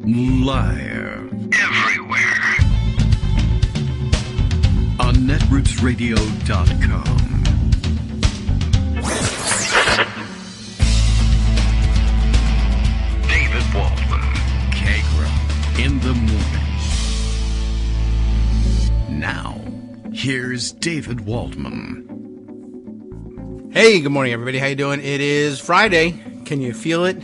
Live. Everywhere. On netrootsradio.com. David Waldman. Kagro. In the morning. Now, here's David Waldman. Hey, good morning, everybody. How you doing? It is Friday. Can you feel it?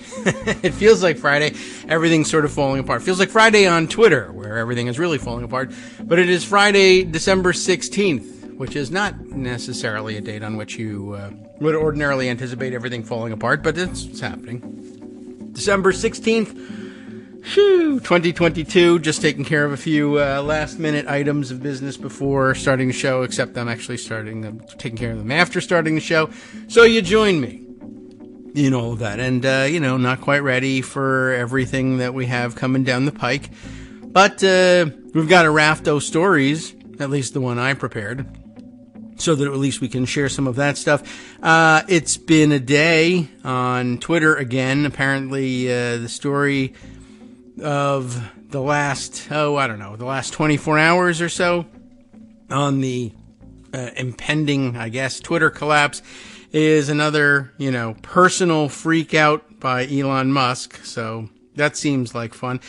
It feels like Friday. Everything's sort of falling apart. Feels like Friday on Twitter, where everything is really falling apart. But it is Friday, December 16th, which is not necessarily a date on which you would ordinarily anticipate everything falling apart, but it's happening. December 16th, 2022. Just taking care of a few last-minute items of business before starting the show, except I'm actually taking care of them after starting the show. So you join me. You know all that. And, not quite ready for everything that we have coming down the pike. But we've got a raft of stories, at least the one I prepared, so that at least we can share some of that stuff. It's been a day on Twitter again. Apparently, the story of the last, the last 24 hours or so on the impending, I guess, Twitter collapse is another, personal freak out by Elon Musk. So that seems like fun.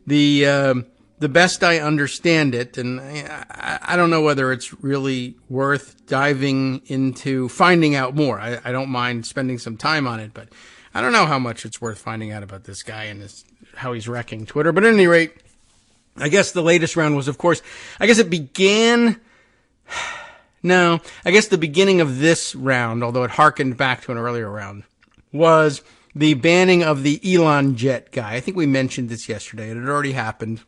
The best I understand it, and I don't know whether it's really worth diving into finding out more. I don't mind spending some time on it, but I don't know how much it's worth finding out about this guy and how he's wrecking Twitter. But at any rate, I guess the latest round was, of course, it began. No, I guess the beginning of this round, although it harkened back to an earlier round, was the banning of the Elon Jet guy. I think we mentioned this yesterday. It had already happened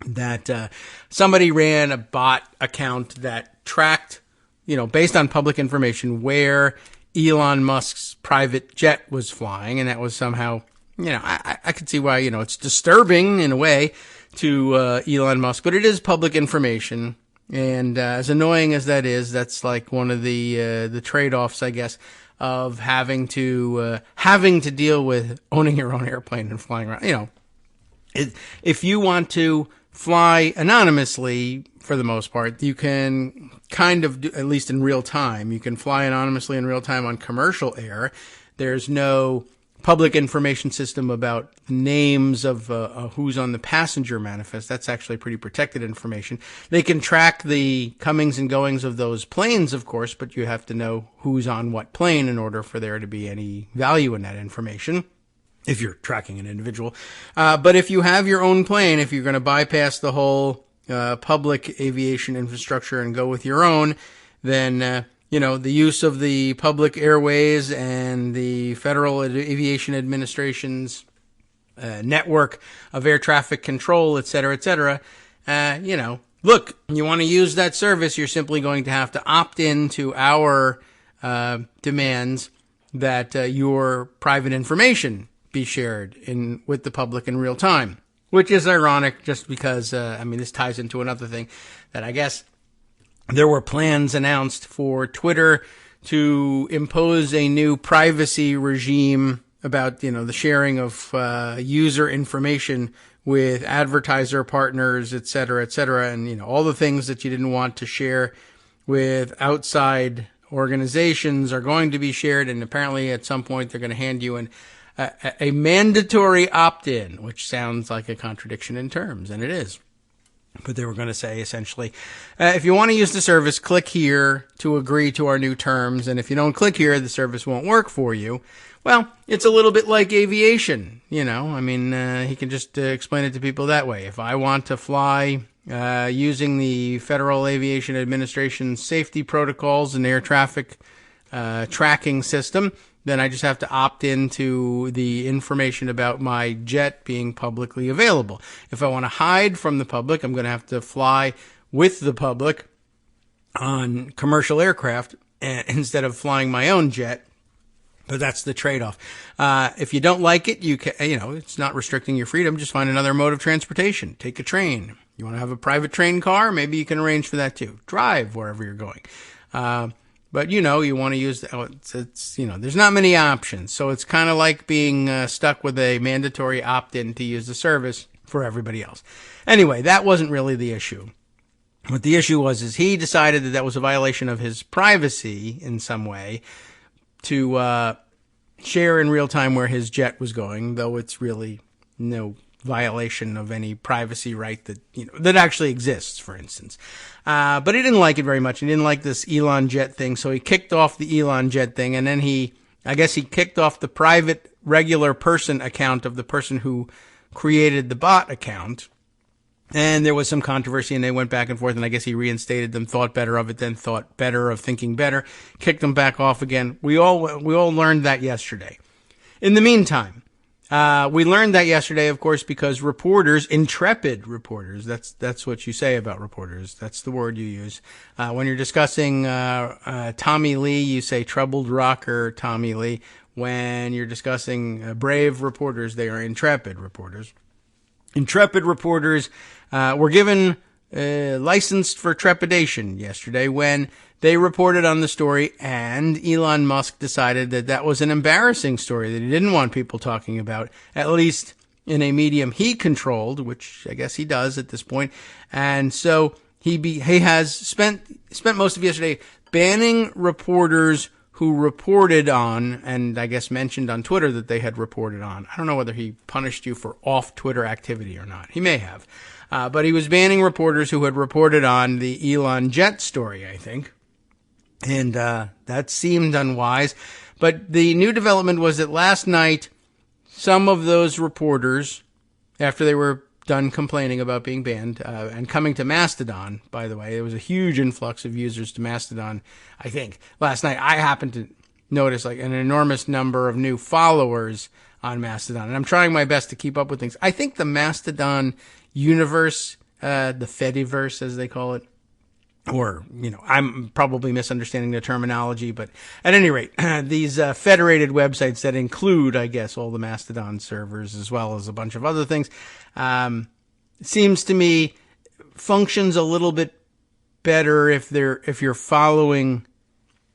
that somebody ran a bot account that tracked, based on public information, where Elon Musk's private jet was flying, and that was somehow, I could see why, it's disturbing in a way to Elon Musk, but it is public information. And as annoying as that is, that's like one of the trade-offs, I guess, of having to deal with owning your own airplane and flying around. If you want to fly anonymously, for the most part, you can kind of do, at least in real time, you can fly anonymously in real time on commercial air. There's no public information system about names of who's on the passenger manifest. That's actually pretty protected information. They can track the comings and goings of those planes, of course, but you have to know who's on what plane in order for there to be any value in that information, if you're tracking an individual. But if you have your own plane, if you're going to bypass the whole public aviation infrastructure and go with your own, then the use of the public airways and the Federal Aviation Administration's network of air traffic control, et cetera, look, you want to use that service, you're simply going to have to opt in to our demands that your private information be shared with the public in real time, which is ironic just because, this ties into another thing that I guess there were plans announced for Twitter to impose a new privacy regime about, the sharing of user information with advertiser partners, et cetera, and, all the things that you didn't want to share with outside organizations are going to be shared, and apparently at some point they're going to hand you a mandatory opt-in, which sounds like a contradiction in terms, and it is. But they were going to say, essentially, if you want to use the service, click here to agree to our new terms. And if you don't click here, the service won't work for you. Well, it's a little bit like aviation, he can just explain it to people that way. If I want to fly using the Federal Aviation Administration's safety protocols and air traffic tracking system, then I just have to opt into the information about my jet being publicly available. If I want to hide from the public, I'm going to have to fly with the public on commercial aircraft instead of flying my own jet. But that's the trade-off. If you don't like it, you can, it's not restricting your freedom. Just find another mode of transportation. Take a train. You want to have a private train car? Maybe you can arrange for that too. Drive wherever you're going. But, you want to use, there's not many options. So it's kind of like being stuck with a mandatory opt-in to use the service. for everybody else. Anyway, that wasn't really the issue. What the issue was is he decided that was a violation of his privacy in some way to share in real time where his jet was going, though it's really no violation of any privacy right that actually exists, for instance. But he didn't like it very much. He didn't like this Elon jet thing, so he kicked off the Elon jet thing, and then he kicked off the private regular person account of the person who created the bot account. And there was some controversy, and they went back and forth, and I guess he reinstated them, thought better of it, then thought better of thinking better, kicked them back off again. We all learned that yesterday. In the meantime, we learned that yesterday, of course, because intrepid reporters, that's what you say about reporters. That's the word you use. When you're discussing Tommy Lee, you say troubled rocker Tommy Lee. When you're discussing brave reporters, they are intrepid reporters. Intrepid reporters were given licensed for trepidation yesterday when they reported on the story, and Elon Musk decided that was an embarrassing story that he didn't want people talking about, at least in a medium he controlled, which I guess he does at this point. And so he has spent most of yesterday banning reporters who reported on, and I guess mentioned on Twitter that they had reported on. I don't know whether he punished you for off-Twitter activity or not. He may have. But he was banning reporters who had reported on the Elon jet story, I think. And that seemed unwise. But the new development was that last night, some of those reporters, after they were done complaining about being banned, and coming to Mastodon, by the way. There was a huge influx of users to Mastodon, I think. Last night, I happened to notice like an enormous number of new followers on Mastodon, and I'm trying my best to keep up with things. I think the Mastodon universe, the Fediverse, as they call it, or, I'm probably misunderstanding the terminology, but at any rate, these federated websites that include, I guess, all the Mastodon servers as well as a bunch of other things, seems to me functions a little bit better if you're following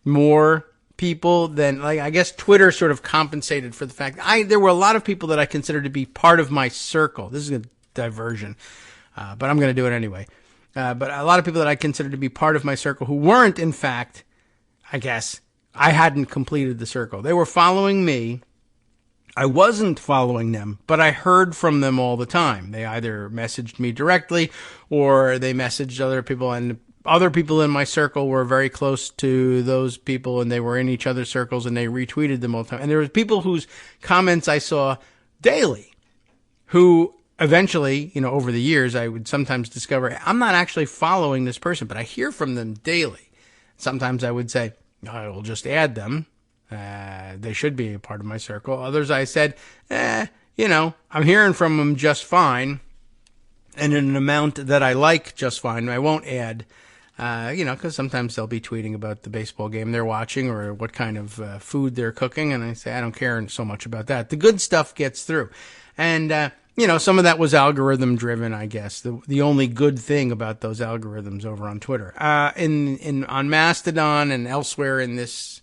more people than, like, I guess Twitter sort of compensated for the fact there were a lot of people that I consider to be part of my circle. This is a diversion, but I'm going to do it anyway. But a lot of people that I consider to be part of my circle who weren't, in fact, I guess, I hadn't completed the circle. They were following me. I wasn't following them, but I heard from them all the time. They either messaged me directly or they messaged other people, and other people in my circle were very close to those people, and they were in each other's circles, and they retweeted them all the time. And there were people whose comments I saw daily who eventually, over the years, I would sometimes discover I'm not actually following this person, but I hear from them daily. Sometimes I would say, I will just add them. They should be a part of my circle. Others I said, I'm hearing from them just fine, and in an amount that I like just fine. I won't add, because sometimes they'll be tweeting about the baseball game they're watching or what kind of food they're cooking, and I say, I don't care so much about that. The good stuff gets through. And, some of that was algorithm driven, I guess. The only good thing about those algorithms over on Twitter. On Mastodon and elsewhere in this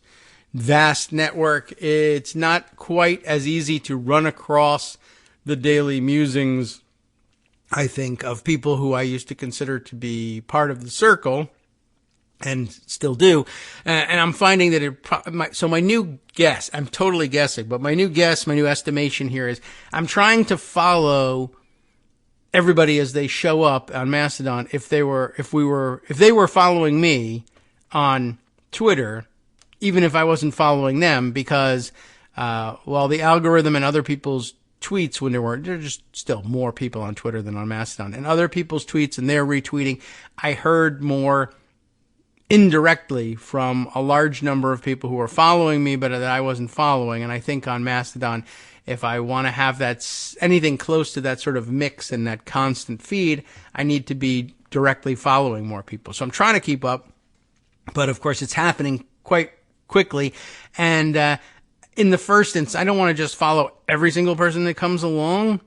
vast network, it's not quite as easy to run across the daily musings, I think, of people who I used to consider to be part of the circle, and still do. And I'm finding that so my new guess, I'm totally guessing, but my new estimation here is I'm trying to follow everybody as they show up on Mastodon. If they were following me on Twitter, even if I wasn't following them, because, while the algorithm and other people's tweets, there are just still more people on Twitter than on Mastodon, and other people's tweets and they're retweeting, I heard more indirectly from a large number of people who are following me, but that I wasn't following. And I think on Mastodon, if I want to have that anything close to that sort of mix and that constant feed, I need to be directly following more people. So I'm trying to keep up, but of course it's happening quite quickly. And in the first instance, I don't want to just follow every single person that comes along,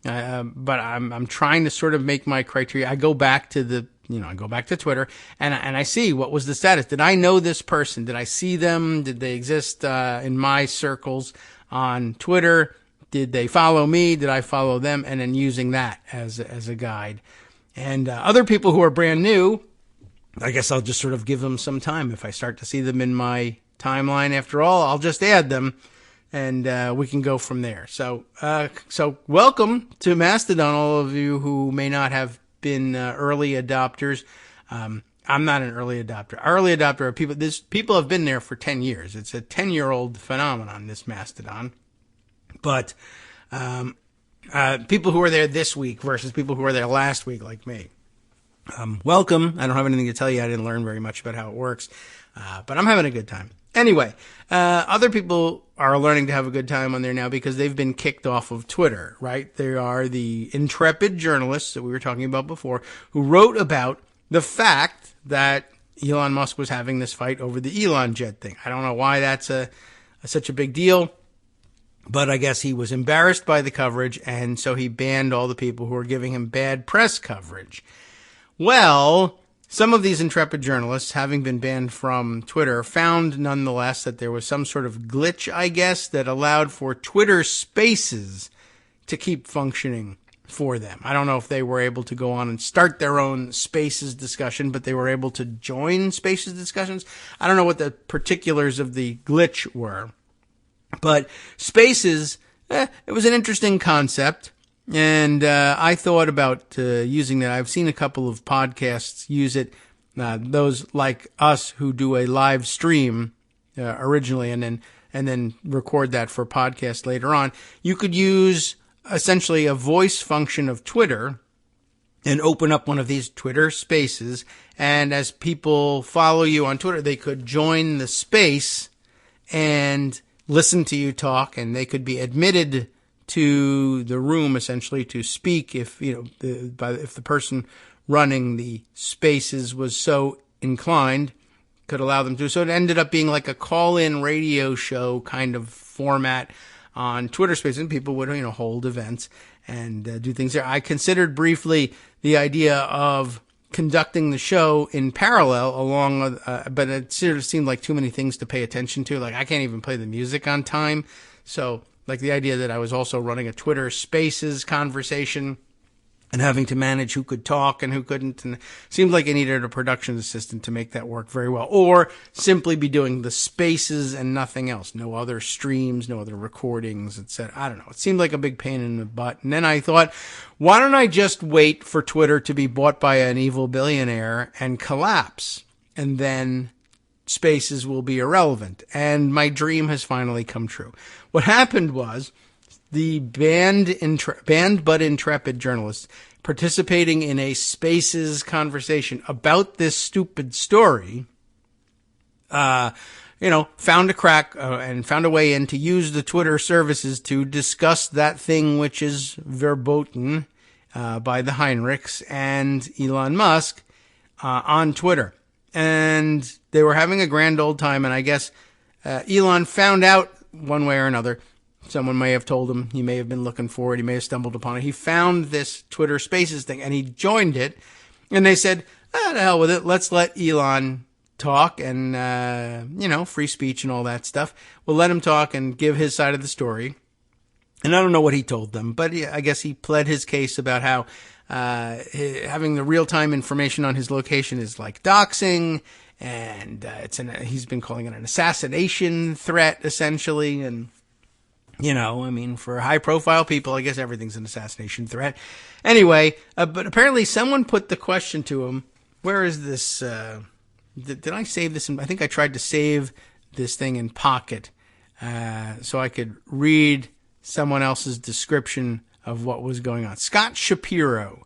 but I'm trying to sort of make my criteria. I go back to Twitter and I see what was the status. Did I know this person? Did I see them? Did they exist in my circles on Twitter? Did they follow me? Did I follow them? And then using that as a guide. And other people who are brand new, I guess I'll just sort of give them some time. If I start to see them in my timeline, after all, I'll just add them, and we can go from there. So welcome to Mastodon, all of you who may not have been early adopters. I'm not an early adopter. Early adopter are people. People have been there for 10 years. It's a 10-year-old phenomenon, this Mastodon. But people who are there this week versus people who were there last week, like me. Welcome. I don't have anything to tell you. I didn't learn very much about how it works, but I'm having a good time. Anyway, other people are learning to have a good time on there now because they've been kicked off of Twitter, right? They are the intrepid journalists that we were talking about before who wrote about the fact that Elon Musk was having this fight over the Elon jet thing. I don't know why that's such a big deal, but I guess he was embarrassed by the coverage, and so he banned all the people who were giving him bad press coverage. Well, some of these intrepid journalists, having been banned from Twitter, found nonetheless that there was some sort of glitch, I guess, that allowed for Twitter Spaces to keep functioning for them. I don't know if they were able to go on and start their own Spaces discussion, but they were able to join Spaces discussions. I don't know what the particulars of the glitch were, but Spaces, it was an interesting concept. And I thought about using that. I've seen a couple of podcasts use it. Those like us who do a live stream originally, and then record that for podcast later on. You could use essentially a voice function of Twitter and open up one of these Twitter Spaces. And as people follow you on Twitter, they could join the space and listen to you talk, and they could be admitted to the room essentially to speak if if the person running the Spaces was so inclined, could allow them to. So it ended up being like a call-in radio show kind of format on Twitter Spaces, and people would hold events and do things there. I considered briefly the idea of conducting the show in parallel along, but it sort of seemed like too many things to pay attention to. Like I can't even play the music on time, so. Like the idea that I was also running a Twitter Spaces conversation and having to manage who could talk and who couldn't. And it seemed like I needed a production assistant to make that work very well. Or simply be doing the Spaces and nothing else. No other streams, no other recordings, etc. I don't know. It seemed like a big pain in the butt. And then I thought, why don't I just wait for Twitter to be bought by an evil billionaire and collapse? And then Spaces will be irrelevant. And my dream has finally come true. What happened was the banned but intrepid journalists participating in a Spaces conversation about this stupid story, found a crack and found a way in to use the Twitter services to discuss that thing which is verboten by the Heinrichs and Elon Musk on Twitter. And they were having a grand old time, and I guess Elon found out one way or another. Someone may have told him. He may have been looking for it. He may have stumbled upon it. He found this Twitter Spaces thing, and he joined it. And they said, the hell with it. Let's let Elon talk and, free speech and all that stuff. We'll let him talk and give his side of the story. And I don't know what he told them, but I guess he pled his case about how having the real-time information on his location is like doxing, and he's been calling it an assassination threat, essentially. And, for high-profile people, I guess everything's an assassination threat. Anyway, but apparently someone put the question to him, where is this, did I save this? I think I tried to save this thing in Pocket so I could read someone else's description of what was going on. Scott Shapiro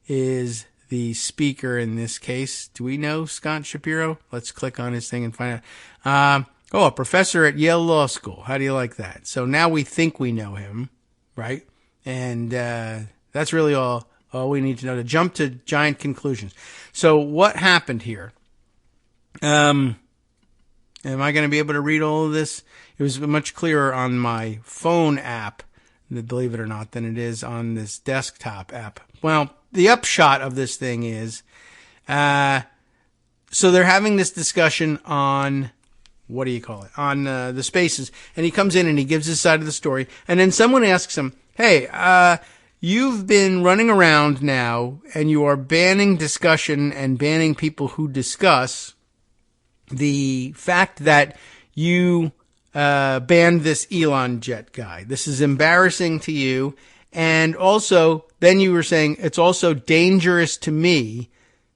is the speaker in this case. Do we know Scott Shapiro? Let's click on his thing and find out. A professor at Yale Law School. How do you like that? So now we think we know him, right? And that's really all we need to know to jump to giant conclusions. So what happened here? Am I going to be able to read all of this? It was much clearer on my phone app, believe it or not, than it is on this desktop app. Well, the upshot of this thing is, so they're having this discussion on what do you call it, on the Spaces, and he comes in and he gives his side of the story, and then someone asks him, hey, you've been running around now, and you are banning discussion and banning people who discuss the fact that you banned this Elon Jet guy. This is embarrassing to you, and also, then you were saying, it's also dangerous to me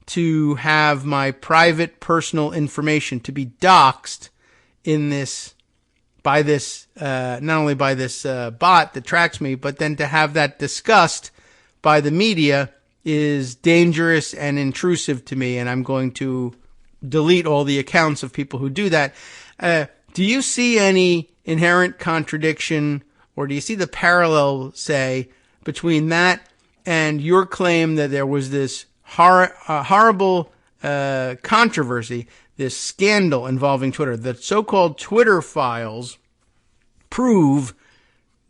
to have my private personal information to be doxxed in this, by this, not only by this bot that tracks me, but then to have that discussed by the media is dangerous and intrusive to me, and I'm going to delete all the accounts of people who do that. Do you see any inherent contradiction, or do you see the parallel, say, between that and your claim that there was this horrible controversy, this scandal involving Twitter? The so-called Twitter files prove,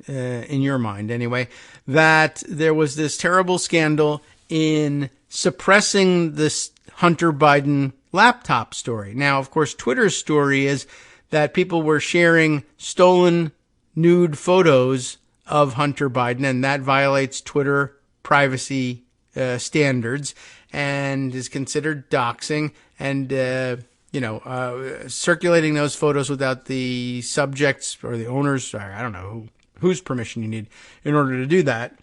in your mind anyway, that there was this terrible scandal in suppressing this Hunter Biden laptop story. Now, of course, Twitter's story is that people were sharing stolen nude photos of Hunter Biden, and that violates Twitter privacy standards and is considered doxing, and circulating those photos without the subjects or the owners, or I don't know whose permission you need in order to do that,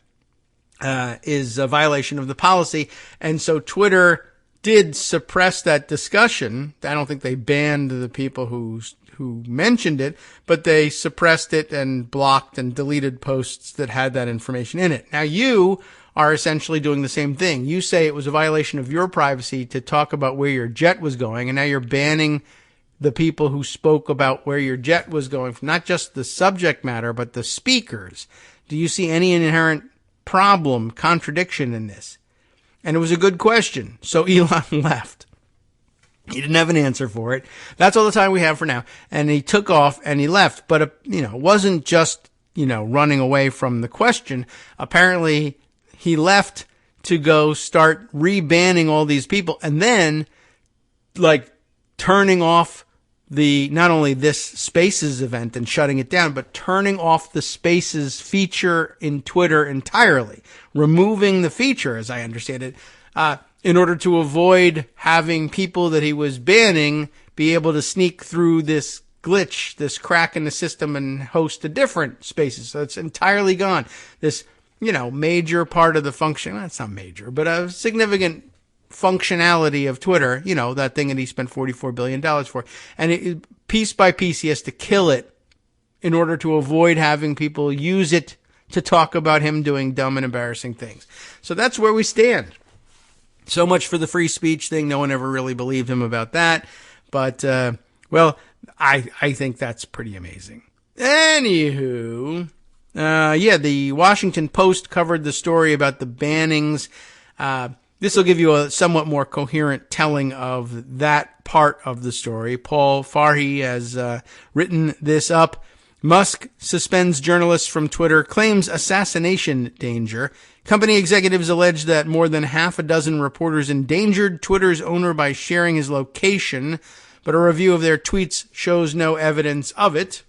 is a violation of the policy. And so Twitter did suppress that discussion. I don't think they banned the people who mentioned it, but they suppressed it and blocked and deleted posts that had that information in it. Now you are essentially doing the same thing. You say it was a violation of your privacy to talk about where your jet was going, and now you're banning the people who spoke about where your jet was going, from not just the subject matter, but the speakers. Do you see any inherent problem, contradiction in this? And it was a good question. So Elon left. He didn't have an answer for it. That's all the time we have for now. And he took off and he left. But, it wasn't just, running away from the question. Apparently he left to go start re-banning all these people, and then turning off not only this Spaces event and shutting it down, but turning off the Spaces feature in Twitter entirely, removing the feature, as I understand it, in order to avoid having people that he was banning be able to sneak through this glitch, this crack in the system, and host a different Spaces. So it's entirely gone. This, major part of the function, well, it's not major, but a significant functionality of Twitter, that thing that he spent $44 billion for. And piece by piece, he has to kill it in order to avoid having people use it to talk about him doing dumb and embarrassing things. So that's where we stand. So much for the free speech thing. No one ever really believed him about that. But, I think that's pretty amazing. Anywho, the Washington Post covered the story about the bannings. This will give you a somewhat more coherent telling of that part of the story. Paul Farhi has written this up. Musk suspends journalists from Twitter, claims assassination danger. Company executives allege that more than half a dozen reporters endangered Twitter's owner by sharing his location, but a review of their tweets shows no evidence of it.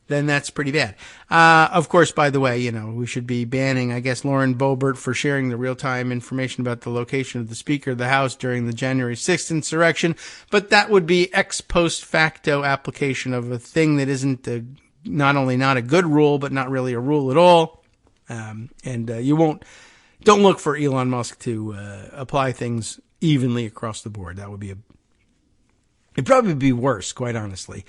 Then that's pretty bad. Of course, by the way, we should be banning, I guess, Lauren Boebert for sharing the real-time information about the location of the Speaker of the House during the January 6th insurrection. But that would be ex post facto application of a thing that isn't not only not a good rule, but not really a rule at all. Don't look for Elon Musk to apply things evenly across the board. That would be it'd probably be worse, quite honestly,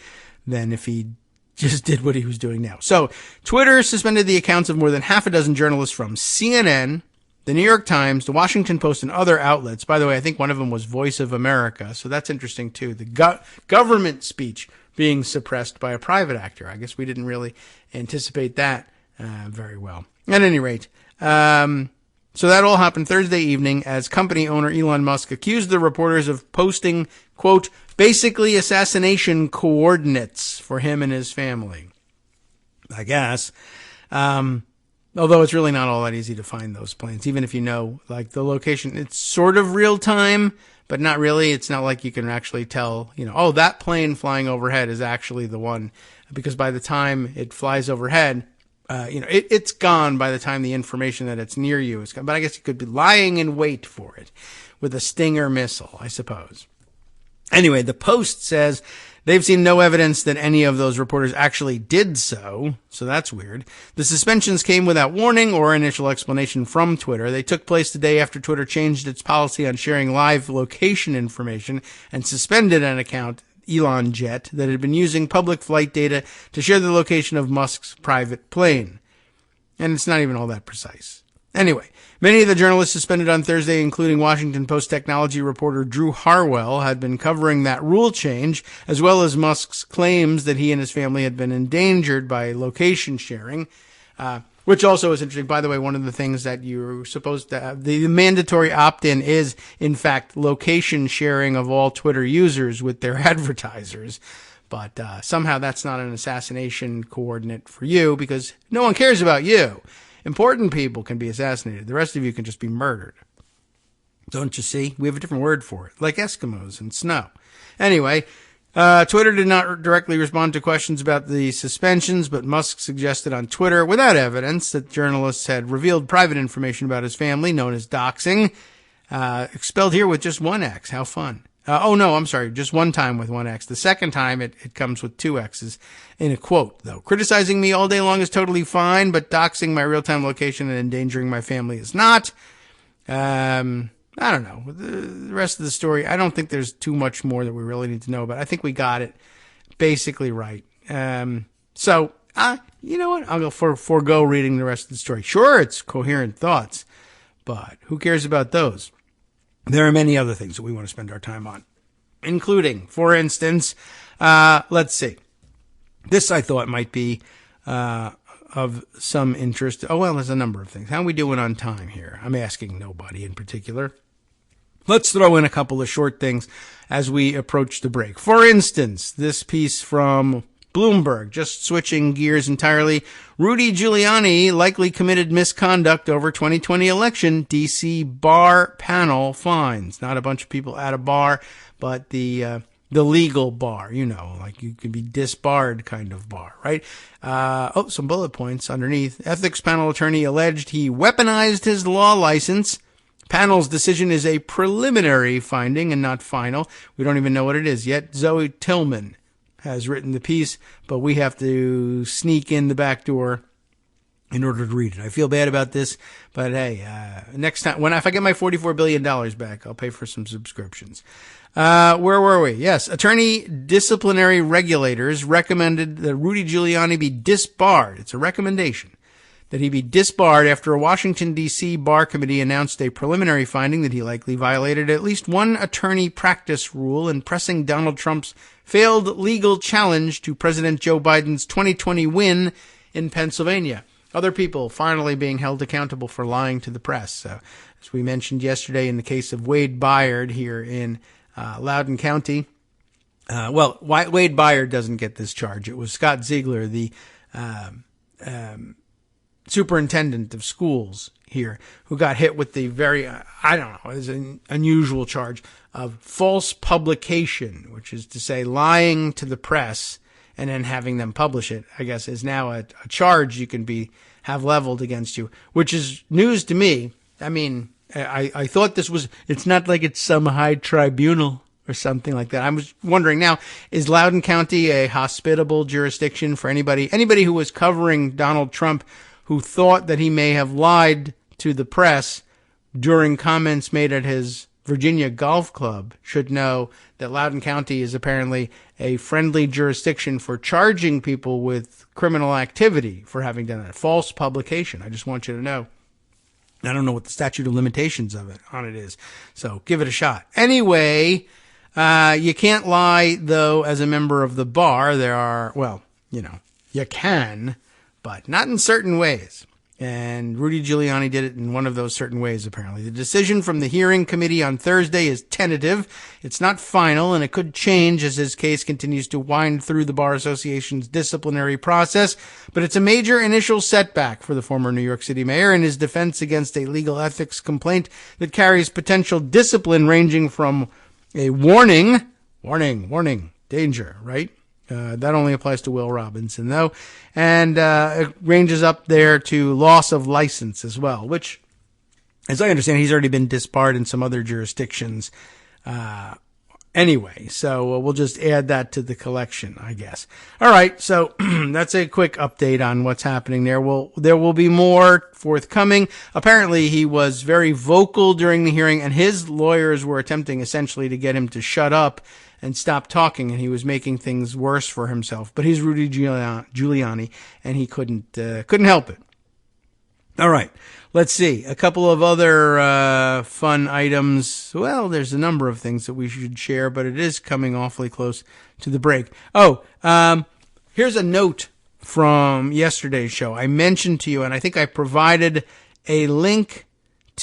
than if he just did what he was doing now. So Twitter suspended the accounts of more than half a dozen journalists from CNN, the New York Times, the Washington Post, and other outlets. By the way, I think one of them was Voice of America. So that's interesting too. The government speech being suppressed by a private actor. I guess we didn't really anticipate that very well. At any rate, so that all happened Thursday evening as company owner Elon Musk accused the reporters of posting, quote, basically assassination coordinates for him and his family. I guess. Although it's really not all that easy to find those planes, even if you know, the location. It's sort of real time, but not really. It's not like you can actually tell, oh, that plane flying overhead is actually the one, because by the time it flies overhead, it's gone by the time the information that it's near you is gone. But I guess you could be lying in wait for it with a Stinger missile, I suppose. Anyway, the Post says they've seen no evidence that any of those reporters actually did so that's weird. The suspensions came without warning or initial explanation from Twitter. They took place the day after Twitter changed its policy on sharing live location information and suspended an account, Elon Jet, that had been using public flight data to share the location of Musk's private plane. And it's not even all that precise. Anyway, many of the journalists suspended on Thursday, including Washington Post technology reporter Drew Harwell, had been covering that rule change, as well as Musk's claims that he and his family had been endangered by location sharing, which also is interesting. By the way, one of the things that you're supposed to have, the mandatory opt-in is, in fact, location sharing of all Twitter users with their advertisers. But somehow that's not an assassination coordinate for you, because no one cares about you. Important people can be assassinated. The rest of you can just be murdered. Don't you see? We have a different word for it, like Eskimos and snow. Anyway, Twitter did not directly respond to questions about the suspensions, but Musk suggested on Twitter, without evidence, that journalists had revealed private information about his family, known as doxing. Expelled here with just one X. How fun. Just one time with one X. The second time, it comes with two X's in a quote, though. Criticizing me all day long is totally fine, but doxing my real-time location and endangering my family is not. I don't know. The rest of the story, I don't think there's too much more that we really need to know about. I think we got it basically right. You know what? I'll forego reading the rest of the story. Sure, it's coherent thoughts, but who cares about those? There are many other things that we want to spend our time on, including, for instance, let's see. This I thought might be of some interest. Oh, well, there's a number of things. How are we doing on time here? I'm asking nobody in particular. Let's throw in a couple of short things as we approach the break. For instance, this piece from Bloomberg, just switching gears entirely. Rudy Giuliani likely committed misconduct over 2020 election. D.C. bar panel finds. Not a bunch of people at a bar, but the legal bar, like you could be disbarred kind of bar, right? Some bullet points underneath. Ethics panel attorney alleged he weaponized his law license. Panel's decision is a preliminary finding and not final. We don't even know what it is yet. Zoe Tillman has written the piece, but we have to sneak in the back door in order to read it. I feel bad about this, but hey, next time, if I get my $44 billion back, I'll pay for some subscriptions. Where were we? Yes, attorney disciplinary regulators recommended that Rudy Giuliani be disbarred. It's a recommendation that he be disbarred after a Washington, D.C. bar committee announced a preliminary finding that he likely violated at least one attorney practice rule in pressing Donald Trump's failed legal challenge to President Joe Biden's 2020 win in Pennsylvania. Other people finally being held accountable for lying to the press. So, as we mentioned yesterday in the case of Wade Byard here in Loudoun County. Wade Byard doesn't get this charge. It was Scott Ziegler, the superintendent of schools here, who got hit with the very, is an unusual charge of false publication, which is to say lying to the press and then having them publish it, I guess, is now a charge you can have leveled against you, which is news to me. I mean, I thought it's not like it's some high tribunal or something like that. I was wondering now, is Loudoun County a hospitable jurisdiction for anybody who was covering Donald Trump who thought that he may have lied to the press during comments made at his Virginia Golf Club should know that Loudoun County is apparently a friendly jurisdiction for charging people with criminal activity for having done that. False publication. I just want you to know. I don't know what the statute of limitations on it is. So give it a shot. Anyway, you can't lie, though, as a member of the bar. You can, but not in certain ways. And Rudy Giuliani did it in one of those certain ways, apparently. The decision from the hearing committee on Thursday is tentative. It's not final, and it could change as his case continues to wind through the Bar Association's disciplinary process. But it's a major initial setback for the former New York City mayor in his defense against a legal ethics complaint that carries potential discipline ranging from a warning, danger, right? That only applies to Will Robinson, though. And it ranges up there to loss of license as well, which, as I understand, he's already been disbarred in some other jurisdictions anyway. So we'll just add that to the collection, I guess. All right, so that's a quick update on what's happening there. There will be more forthcoming. Apparently, he was very vocal during the hearing, and his lawyers were attempting essentially to get him to shut up and stop talking, and he was making things worse for himself. But he's Rudy Giuliani, and he couldn't help it. All right, let's see. A couple of other fun items. Well, there's a number of things that we should share, but it is coming awfully close to the break. Here's a note from yesterday's show. I mentioned to you, and I think I provided a link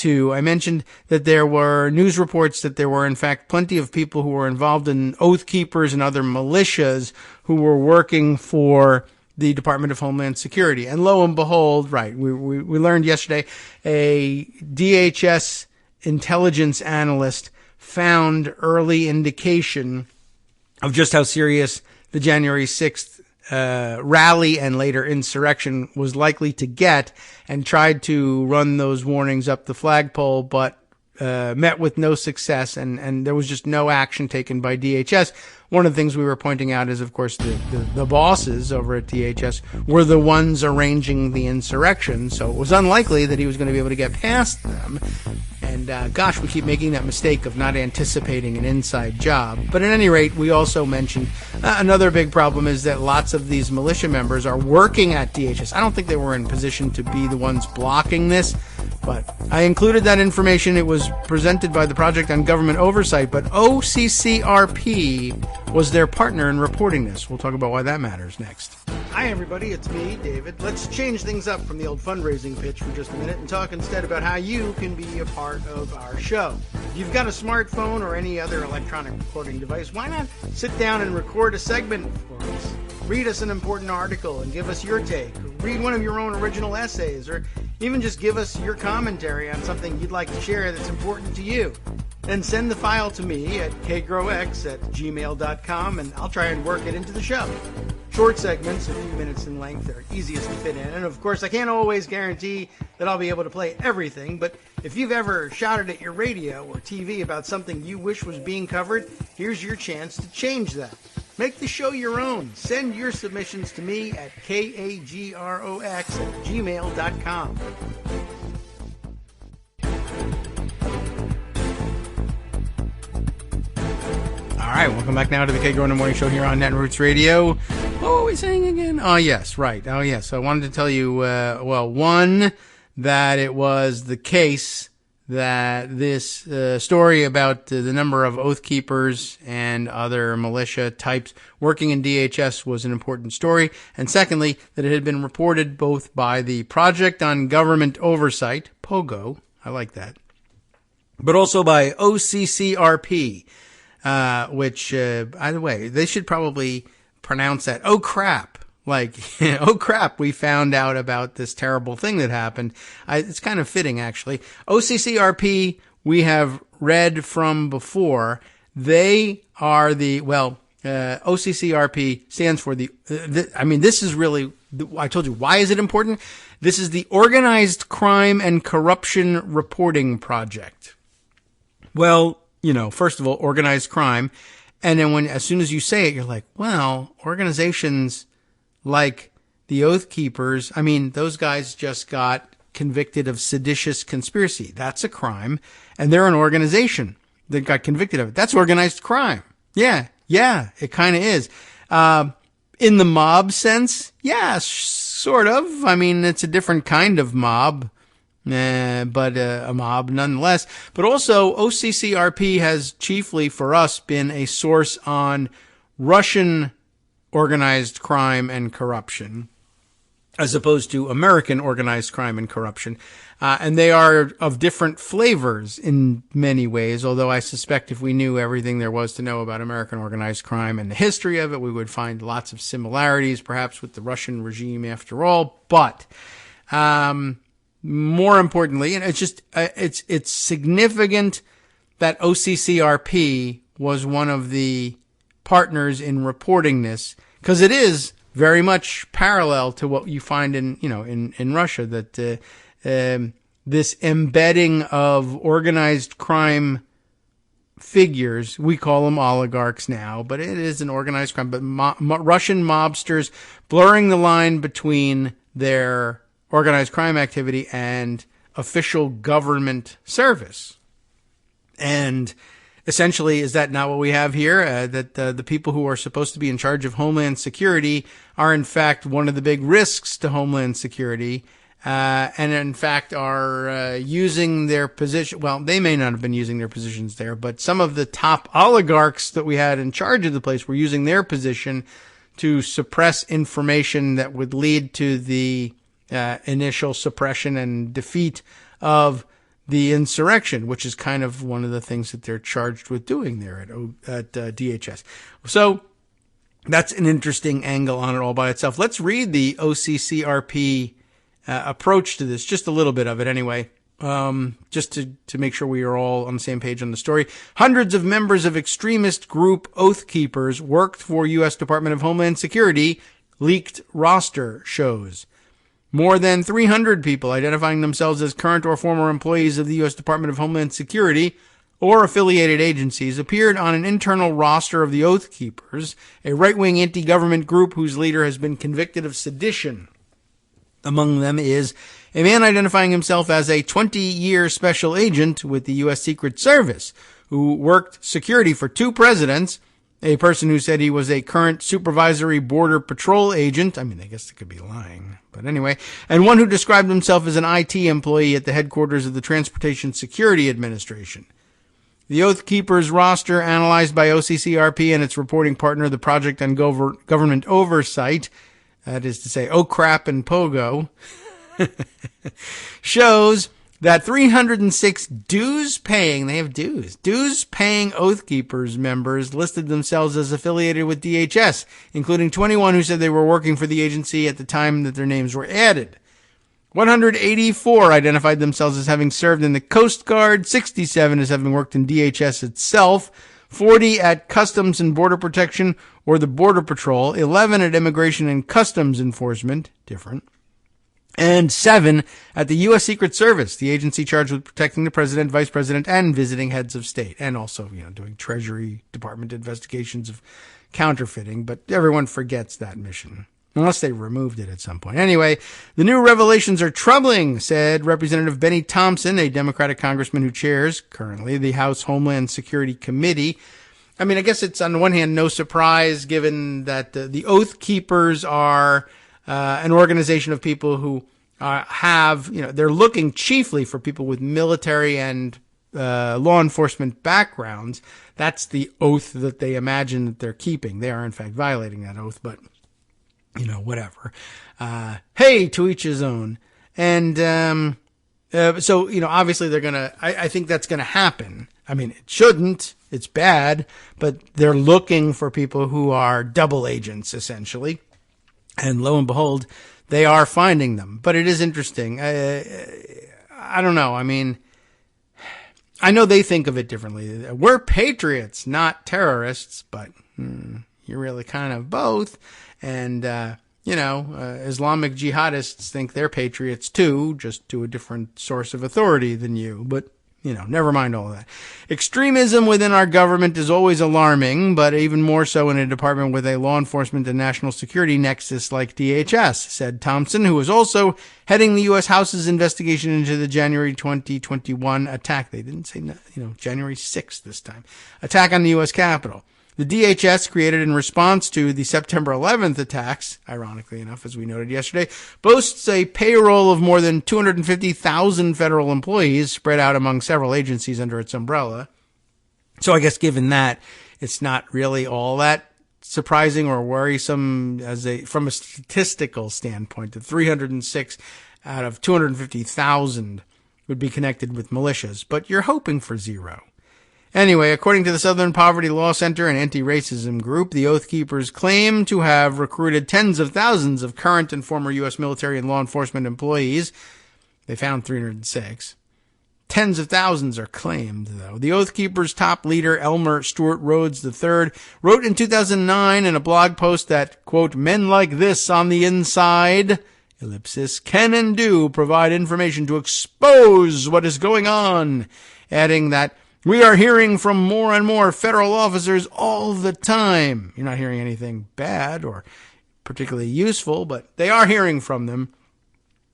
I mentioned that there were news reports that there were, in fact, plenty of people who were involved in Oath Keepers and other militias who were working for the Department of Homeland Security. And lo and behold, right, we learned yesterday a DHS intelligence analyst found early indication of just how serious the January 6th rally and later insurrection was likely to get, and tried to run those warnings up the flagpole, but met with no success, and there was just no action taken by DHS. One of the things we were pointing out is, of course, the bosses over at DHS were the ones arranging the insurrection, so it was unlikely that he was going to be able to get past them. And gosh, we keep making that mistake of not anticipating an inside job. But at any rate, we also mentioned another big problem is that lots of these militia members are working at DHS. I don't think they were in position to be the ones blocking this, but I included that information. It was presented by the Project on Government Oversight, but OCCRP was their partner in reporting this. We'll talk about why that matters next. Hi, everybody. It's me, David. Let's change things up from the old fundraising pitch for just a minute and talk instead about how you can be a part of our show. If you've got a smartphone or any other electronic recording device, why not sit down and record a segment for us? Read us an important article and give us your take. Or read one of your own original essays, or even just give us your commentary on something you'd like to share that's important to you. Then send the file to me at kagrox@gmail.com, and I'll try and work it into the show. Short segments, a few minutes in length, are easiest to fit in. And of course, I can't always guarantee that I'll be able to play everything, but if you've ever shouted at your radio or TV about something you wish was being covered, here's your chance to change that. Make the show your own. Send your submissions to me at kagrox@gmail.com. All right, welcome back now to the Kagro in the Morning Show here on Net Roots Radio. What were we saying again? Oh, yes, right. Oh, yes. So I wanted to tell you, one, that it was the case that this story about the number of Oath Keepers and other militia types working in DHS was an important story. And secondly, that it had been reported both by the Project on Government Oversight, POGO, I like that, but also by OCCRP. Which, by the way, they should probably pronounce that, oh crap, like, oh crap, we found out about this terrible thing that happened. It's kind of fitting, actually. OCCRP, we have read from before. They are OCCRP stands for this is really, I told you, why is it important? This is the Organized Crime and Corruption Reporting Project. Well, first of all, organized crime. And then as soon as you say it, you're like, well, organizations like the Oath Keepers, those guys just got convicted of seditious conspiracy. That's a crime. And they're an organization that got convicted of it. That's organized crime. Yeah, it kind of is. In the mob sense, yeah, sort of. It's a different kind of mob. But a mob nonetheless. But also, OCCRP has chiefly for us been a source on Russian organized crime and corruption. as opposed to American organized crime and corruption. And they are of different flavors in many ways, although I suspect if we knew everything there was to know about American organized crime and the history of it, we would find lots of similarities, perhaps with the Russian regime after all. But more importantly, and it's significant that OCCRP was one of the partners in reporting this, because it is very much parallel to what you find in Russia, that this embedding of organized crime figures, we call them oligarchs now, but it is an organized crime, but Russian mobsters blurring the line between their organized crime activity and official government service. And essentially, is that not what we have here? That the people who are supposed to be in charge of Homeland Security are, in fact, one of the big risks to Homeland Security, and in fact are using their position. Well, they may not have been using their positions there, but some of the top oligarchs that we had in charge of the place were using their position to suppress information that would lead to the initial suppression and defeat of the insurrection, which is kind of one of the things that they're charged with doing there at DHS. So that's an interesting angle on it all by itself. Let's read the OCCRP approach to this, just a little bit of it anyway, just to make sure we are all on the same page on the story. Hundreds of members of extremist group Oath Keepers worked for U.S. Department of Homeland Security, leaked roster shows. More than 300 people identifying themselves as current or former employees of the U.S. Department of Homeland Security or affiliated agencies appeared on an internal roster of the Oath Keepers, a right-wing anti-government group whose leader has been convicted of sedition. Among them is a man identifying himself as a 20-year special agent with the U.S. Secret Service, who worked security for 2 presidents, a person who said he was a current supervisory border patrol agent. I mean, I guess it could be lying, but anyway. And one who described himself as an IT employee at the headquarters of the Transportation Security Administration. The Oath Keepers roster, analyzed by OCCRP and its reporting partner, the Project on Government Oversight, that is to say, OCRAP and POGO, shows that 306 dues-paying Oath Keepers members listed themselves as affiliated with DHS, including 21 who said they were working for the agency at the time that their names were added. 184 identified themselves as having served in the Coast Guard, 67 as having worked in DHS itself, 40 at Customs and Border Protection or the Border Patrol, 11 at Immigration and Customs Enforcement, different, and 7 at the U.S. Secret Service, the agency charged with protecting the president, vice president, and visiting heads of state, and also, doing Treasury Department investigations of counterfeiting, but everyone forgets that mission, unless they removed it at some point. Anyway, the new revelations are troubling, said Representative Benny Thompson, a Democratic congressman who chairs, currently, the House Homeland Security Committee. I mean, I guess it's, on the one hand, no surprise, given that the Oath Keepers are an organization of people who they're looking chiefly for people with military and law enforcement backgrounds. That's the oath that they imagine that they're keeping. They are, in fact, violating that oath, but, whatever. Hey, to each his own. And so, obviously they're going to, I think that's going to happen. I mean, it shouldn't. It's bad, but they're looking for people who are double agents, essentially. And lo and behold, they are finding them. But it is interesting. I don't know. I mean, I know they think of it differently. We're patriots, not terrorists, but you're really kind of both. And, Islamic jihadists think they're patriots too, just to a different source of authority than you. But, never mind all of that. Extremism within our government is always alarming, but even more so in a department with a law enforcement and national security nexus like DHS, said Thompson, who was also heading the U.S. House's investigation into the January 2021 attack. They didn't say, January 6th this time. Attack on the U.S. Capitol. The DHS, created in response to the September 11th attacks, ironically enough, as we noted yesterday, boasts a payroll of more than 250,000 federal employees spread out among several agencies under its umbrella. So I guess given that, it's not really all that surprising or worrisome from a statistical standpoint that 306 out of 250,000 would be connected with militias, but you're hoping for zero. Anyway, according to the Southern Poverty Law Center and anti-racism group, the Oath Keepers claim to have recruited tens of thousands of current and former U.S. military and law enforcement employees. They found 306. Tens of thousands are claimed, though. The Oath Keepers' top leader, Elmer Stewart Rhodes III, wrote in 2009 in a blog post that, quote, men like this on the inside, ellipsis, can and do provide information to expose what is going on, adding that we are hearing from more and more federal officers all the time. You're not hearing anything bad or particularly useful, but they are hearing from them.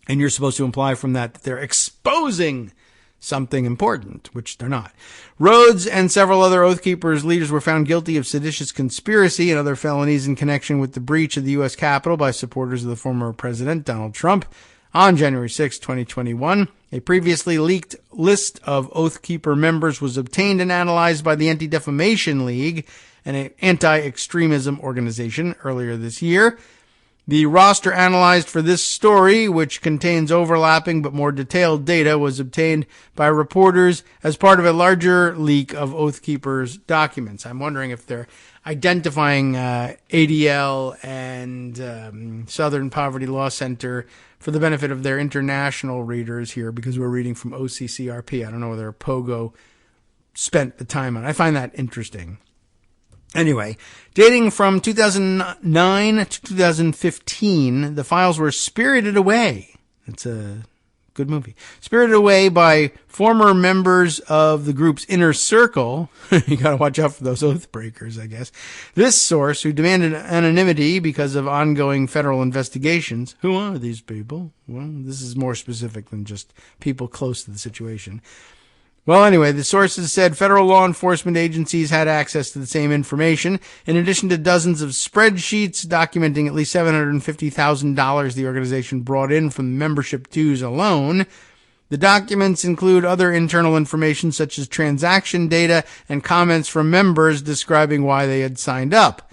And you're supposed to imply from that they're exposing something important, which they're not. Rhodes and several other Oath Keepers leaders were found guilty of seditious conspiracy and other felonies in connection with the breach of the U.S. Capitol by supporters of the former President Donald Trump on January 6, 2021. A previously leaked list of Oath Keeper members was obtained and analyzed by the Anti-Defamation League, an anti-extremism organization, earlier this year. The roster analyzed for this story, which contains overlapping but more detailed data, was obtained by reporters as part of a larger leak of Oath Keepers documents. I'm wondering if they're identifying ADL and Southern Poverty Law Center for the benefit of their international readers here, because we're reading from OCCRP. I don't know whether Pogo spent the time on it. I find that interesting. Anyway, dating from 2009 to 2015, the files were spirited away. It's a good movie. Spirited away by former members of the group's inner circle. You gotta watch out for those oath breakers, I guess. This source, who demanded anonymity because of ongoing federal investigations. Who are these people? Well, this is more specific than just people close to the situation. Well, anyway, the sources said federal law enforcement agencies had access to the same information, in addition to dozens of spreadsheets documenting at least $750,000 the organization brought in from membership dues alone. The documents include other internal information such as transaction data and comments from members describing why they had signed up.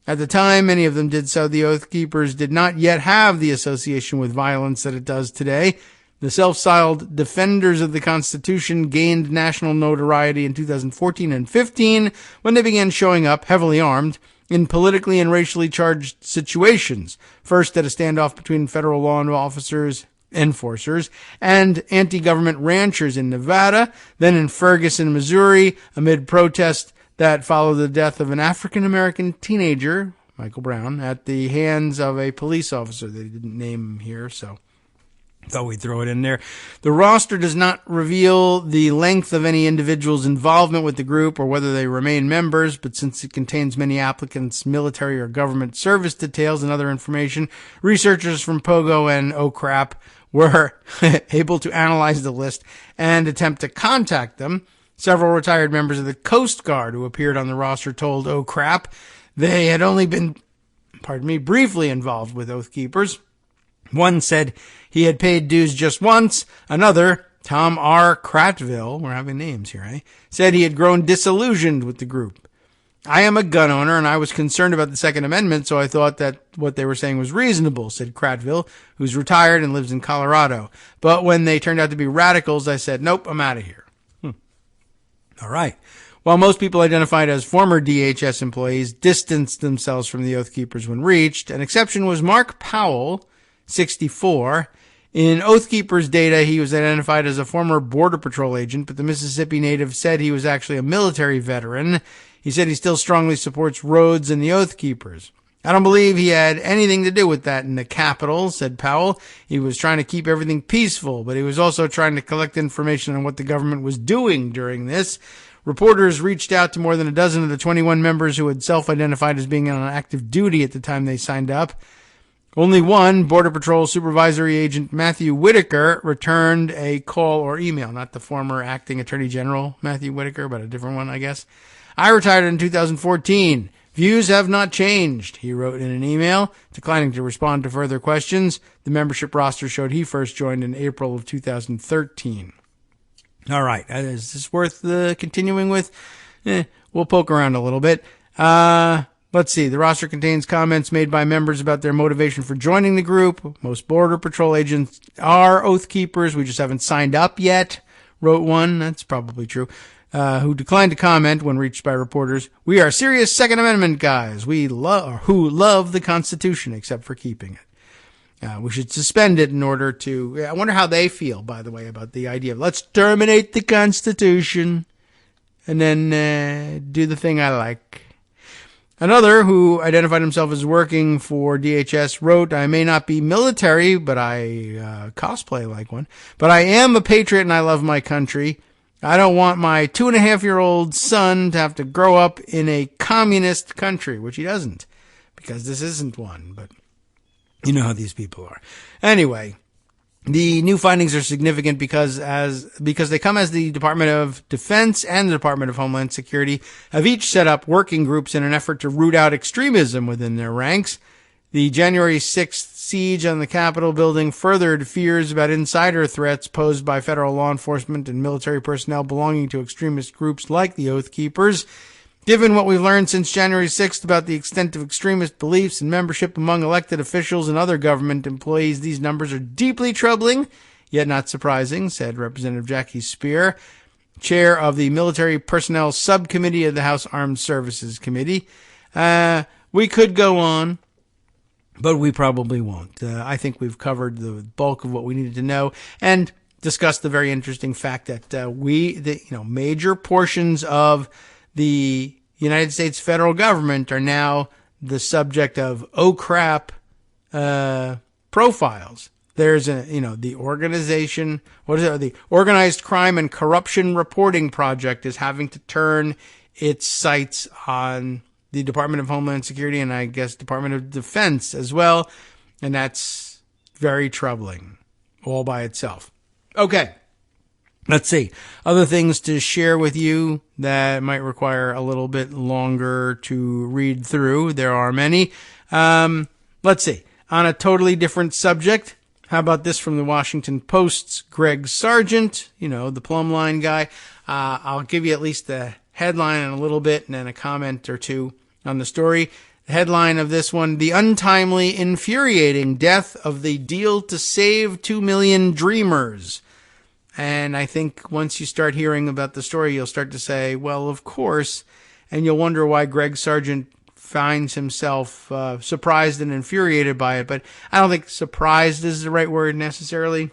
At the time many of them did so, the Oath Keepers did not yet have the association with violence that it does today. The self-styled Defenders of the Constitution gained national notoriety in 2014 and 15 when they began showing up, heavily armed, in politically and racially charged situations. First at a standoff between federal law enforcers and anti-government ranchers in Nevada, then in Ferguson, Missouri, amid protests that followed the death of an African-American teenager, Michael Brown, at the hands of a police officer. They didn't name him here, so thought we'd throw it in there. The roster does not reveal the length of any individual's involvement with the group or whether they remain members, but since it contains many applicants' military or government service details and other information, researchers from Pogo and Oh Crap were able to analyze the list and attempt to contact them. Several retired members of the Coast Guard who appeared on the roster told Oh Crap they had only been, briefly involved with Oath Keepers. One said he had paid dues just once. Another, Tom R. Kratville, we're having names here, said he had grown disillusioned with the group. I am a gun owner, and I was concerned about the Second Amendment, so I thought that what they were saying was reasonable, said Kratville, who's retired and lives in Colorado. But when they turned out to be radicals, I said, nope, I'm out of here. All right. While most people identified as former DHS employees distanced themselves from the Oath Keepers when reached, an exception was Mark Powell, 64. In Oath Keepers data, he was identified as a former Border Patrol agent, but the Mississippi native said he was actually a military veteran. He said he still strongly supports Rhodes and the Oath Keepers. I don't believe he had anything to do with that in the Capitol, said Powell. He was trying to keep everything peaceful, but he was also trying to collect information on what the government was doing during this. Reporters reached out to more than a dozen of the 21 members who had self-identified as being on active duty at the time they signed up. Only one, Border Patrol Supervisory Agent Matthew Whitaker, returned a call or email. Not the former acting Attorney General Matthew Whitaker, but a different one, I guess. I retired in 2014. Views have not changed, he wrote in an email, declining to respond to further questions. The membership roster showed he first joined in April of 2013. All right. Is this worth continuing with? We'll poke around a little bit. Let's see. The roster contains comments made by members about their motivation for joining the group. Most Border Patrol agents are Oath Keepers. We just haven't signed up yet, wrote one. That's probably true. Who declined to comment when reached by reporters. We are serious Second Amendment guys. Who love the Constitution, except for keeping it. We should suspend it in order to... I wonder how they feel, by the way, about the idea of let's terminate the Constitution and then do the thing I like. Another, who identified himself as working for DHS, wrote, I may not be military, but I cosplay like one. But I am a patriot and I love my country. I don't want my 2.5-year-old son to have to grow up in a communist country, which he doesn't, because this isn't one. But you know how these people are. Anyway, the new findings are significant because they come as the Department of Defense and the Department of Homeland Security have each set up working groups in an effort to root out extremism within their ranks. The January 6th siege on the Capitol building furthered fears about insider threats posed by federal law enforcement and military personnel belonging to extremist groups like the Oath Keepers. Given what we've learned since January 6th about the extent of extremist beliefs and membership among elected officials and other government employees, these numbers are deeply troubling, yet not surprising, said Representative Jackie Speer, chair of the Military Personnel Subcommittee of the House Armed Services Committee. We could go on, but we probably won't. I think we've covered the bulk of what we needed to know and discussed the very interesting fact that major portions of the United States federal government are now the subject of oh crap profiles. There's the organization, the Organized Crime and Corruption Reporting Project is having to turn its sights on the Department of Homeland Security and I guess Department of Defense as well. And that's very troubling all by itself. Okay. Let's see. Other things to share with you that might require a little bit longer to read through. There are many. Let's see. On a totally different subject, how about this from the Washington Post's Greg Sargent, the plumb line guy. I'll give you at least the headline in a little bit and then a comment or two on the story. The headline of this one, the untimely, infuriating death of the deal to save 2 million dreamers. And I think once you start hearing about the story, you'll start to say, well, of course, and you'll wonder why Greg Sargent finds himself surprised and infuriated by it. But I don't think surprised is the right word necessarily,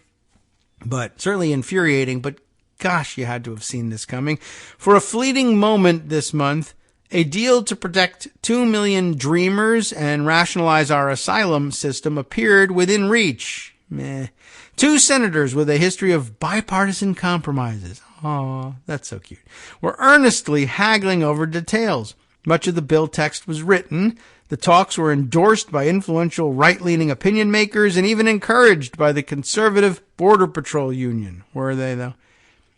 but certainly infuriating. But gosh, you had to have seen this coming. For a fleeting moment this month, a deal to protect 2 million dreamers and rationalize our asylum system appeared within reach. Meh. 2 senators with a history of bipartisan compromises. Aw, that's so cute. Were earnestly haggling over details. Much of the bill text was written. The talks were endorsed by influential right-leaning opinion makers and even encouraged by the conservative Border Patrol Union. Were they, though?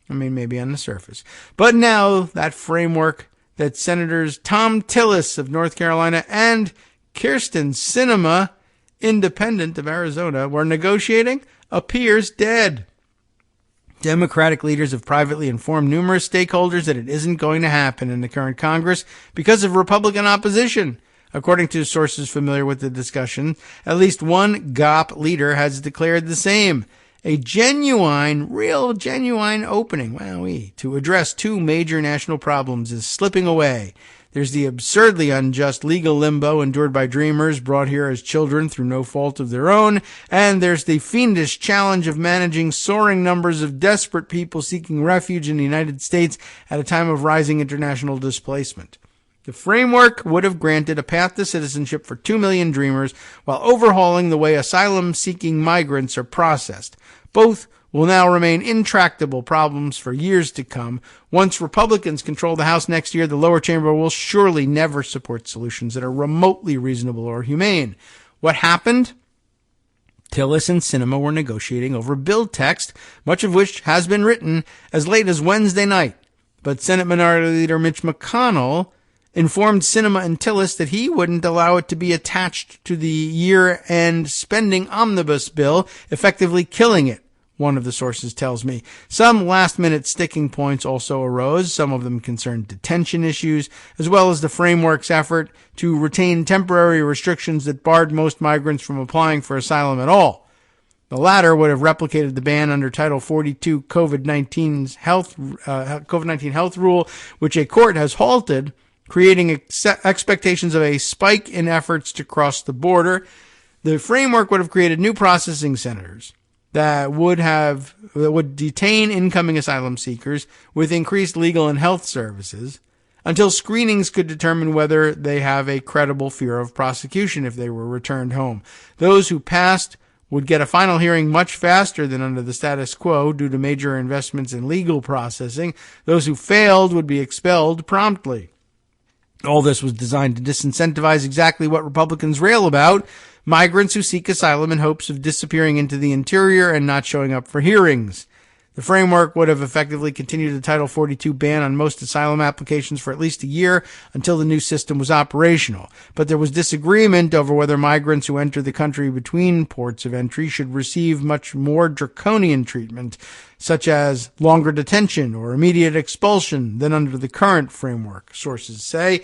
I mean, maybe on the surface. But now that framework that Senators Tom Tillis of North Carolina and Kyrsten Sinema, independent of Arizona, were negotiating appears dead. Democratic leaders have privately informed numerous stakeholders that it isn't going to happen in the current Congress because of Republican opposition. According to sources familiar with the discussion, at least one GOP leader has declared the same. A genuine opening, to address 2 major national problems is slipping away. There's the absurdly unjust legal limbo endured by dreamers brought here as children through no fault of their own, and there's the fiendish challenge of managing soaring numbers of desperate people seeking refuge in the United States at a time of rising international displacement. The framework would have granted a path to citizenship for 2 million dreamers while overhauling the way asylum-seeking migrants are processed. Both will now remain intractable problems for years to come. Once Republicans control the House next year, the lower chamber will surely never support solutions that are remotely reasonable or humane. What happened? Tillis and Sinema were negotiating over bill text, much of which has been written as late as Wednesday night. But Senate Minority Leader Mitch McConnell informed Sinema and Tillis that he wouldn't allow it to be attached to the year-end spending omnibus bill, effectively killing it. one of the sources tells me. Some last-minute sticking points also arose. Some of them concerned detention issues, as well as the framework's effort to retain temporary restrictions that barred most migrants from applying for asylum at all. The latter would have replicated the ban under Title 42 COVID-19 health rule, which a court has halted, creating expectations of a spike in efforts to cross the border. The framework would have created new processing centers that would detain incoming asylum seekers with increased legal and health services until screenings could determine whether they have a credible fear of prosecution if they were returned home. Those who passed would get a final hearing much faster than under the status quo due to major investments in legal processing. Those who failed would be expelled promptly. All this was designed to disincentivize exactly what Republicans rail about: migrants who seek asylum in hopes of disappearing into the interior and not showing up for hearings. The framework would have effectively continued the Title 42 ban on most asylum applications for at least a year until the new system was operational. But there was disagreement over whether migrants who enter the country between ports of entry should receive much more draconian treatment, such as longer detention or immediate expulsion, than under the current framework, sources say.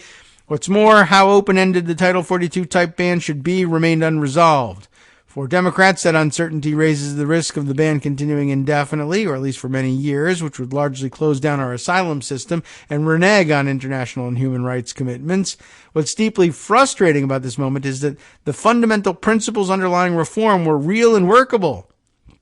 What's more, how open-ended the Title 42 type ban should be remained unresolved. For Democrats, that uncertainty raises the risk of the ban continuing indefinitely, or at least for many years, which would largely close down our asylum system and renege on international and human rights commitments. What's deeply frustrating about this moment is that the fundamental principles underlying reform were real and workable.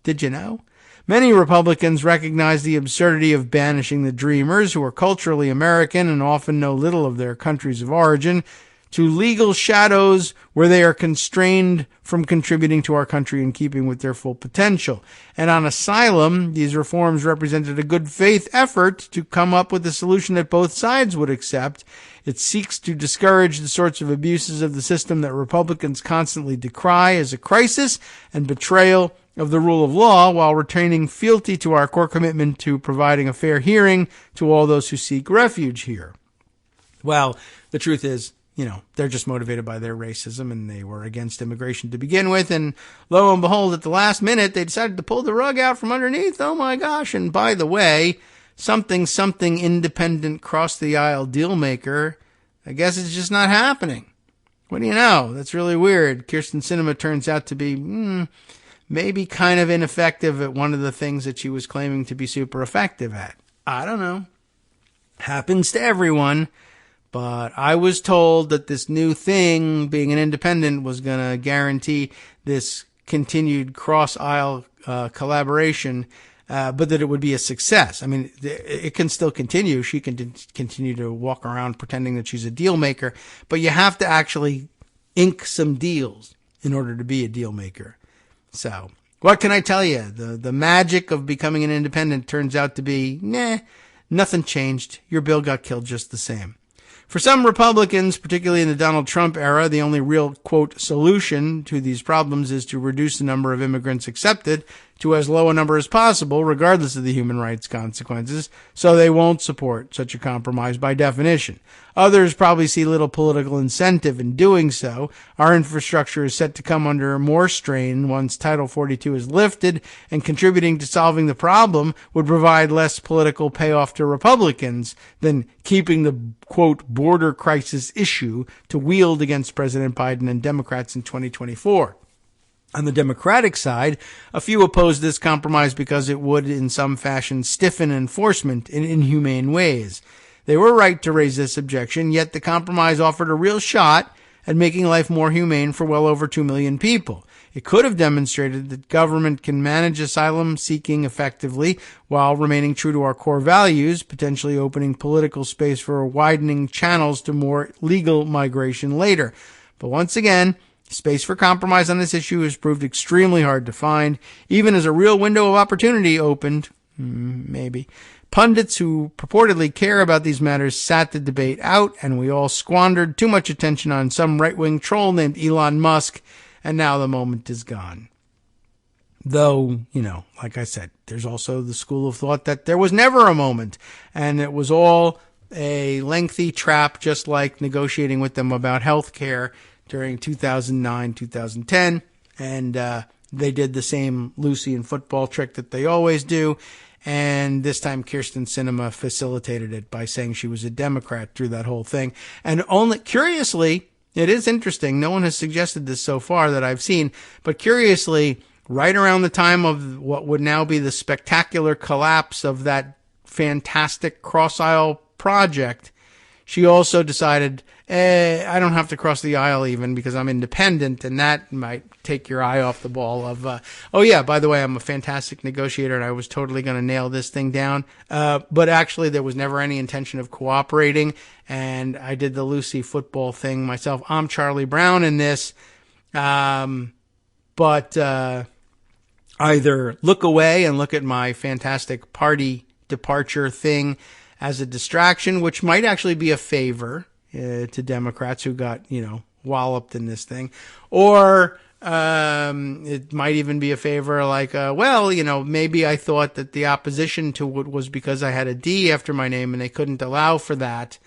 Did you know? Many Republicans recognize the absurdity of banishing the Dreamers, who are culturally American and often know little of their countries of origin, to legal shadows where they are constrained from contributing to our country in keeping with their full potential. And on asylum, these reforms represented a good faith effort to come up with a solution that both sides would accept. It seeks to discourage the sorts of abuses of the system that Republicans constantly decry as a crisis and betrayal of the rule of law, while retaining fealty to our core commitment to providing a fair hearing to all those who seek refuge here. Well, the truth is, they're just motivated by their racism, and they were against immigration to begin with. And lo and behold, at the last minute, they decided to pull the rug out from underneath. Oh my gosh. And by the way, something independent cross the aisle deal maker, I guess it's just not happening. What do you know? That's really weird. Kyrsten Sinema turns out to be, maybe kind of ineffective at one of the things that she was claiming to be super effective at. I don't know. Happens to everyone. But I was told that this new thing, being an independent, was going to guarantee this continued cross-aisle collaboration, but that it would be a success. I mean, it can still continue. She can continue to walk around pretending that she's a deal maker, but you have to actually ink some deals in order to be a deal maker. So what can I tell you? The magic of becoming an independent turns out to be, nothing changed. Your bill got killed just the same. For some Republicans, particularly in the Donald Trump era, the only real, quote, solution to these problems is to reduce the number of immigrants accepted to as low a number as possible, regardless of the human rights consequences, so they won't support such a compromise by definition. Others probably see little political incentive in doing so. Our infrastructure is set to come under more strain once Title 42 is lifted, and contributing to solving the problem would provide less political payoff to Republicans than keeping the, quote, border crisis issue to wield against President Biden and Democrats in 2024. On the Democratic side, a few opposed this compromise because it would, in some fashion, stiffen enforcement in inhumane ways. They were right to raise this objection, yet the compromise offered a real shot at making life more humane for well over 2 million people. It could have demonstrated that government can manage asylum seeking effectively while remaining true to our core values, potentially opening political space for widening channels to more legal migration later. But once again, space for compromise on this issue has proved extremely hard to find, even as a real window of opportunity opened. Maybe. Pundits who purportedly care about these matters sat the debate out, and we all squandered too much attention on some right-wing troll named Elon Musk, and now the moment is gone. Though, like I said, there's also the school of thought that there was never a moment, and it was all a lengthy trap, just like negotiating with them about health care during 2009, 2010, and they did the same Lucy and football trick that they always do. And this time Kirsten Sinema facilitated it by saying she was a Democrat through that whole thing. And only, curiously, it is interesting. No one has suggested this so far that I've seen, but curiously, right around the time of what would now be the spectacular collapse of that fantastic cross-aisle project, she also decided, I don't have to cross the aisle even because I'm independent, and that might take your eye off the ball of, oh yeah, by the way, I'm a fantastic negotiator and I was totally going to nail this thing down. But actually there was never any intention of cooperating, and I did the Lucy football thing myself. I'm Charlie Brown in this. But either look away and look at my fantastic party departure thing as a distraction, which might actually be a favor to Democrats who got, walloped in this thing, or it might even be a favor like, maybe I thought that the opposition to it was because I had a D after my name and they couldn't allow for that.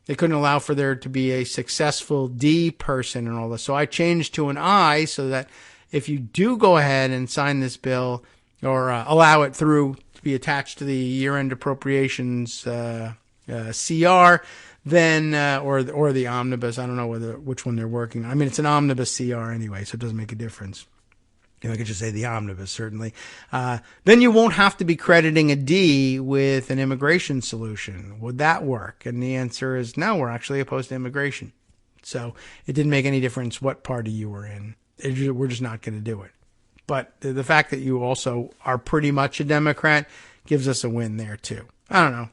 They couldn't allow for there to be a successful D person and all this. So I changed to an I so that if you do go ahead and sign this bill or allow it through to be attached to the year-end appropriations CR, then or the omnibus, I don't know which one they're working on. I mean, it's an omnibus CR anyway, so it doesn't make a difference. I could just say the omnibus, certainly. Then you won't have to be crediting a D with an immigration solution. Would that work? And the answer is no, we're actually opposed to immigration. So it didn't make any difference what party you were in. We're just not going to do it. But the fact that you also are pretty much a Democrat gives us a win there, too. I don't know.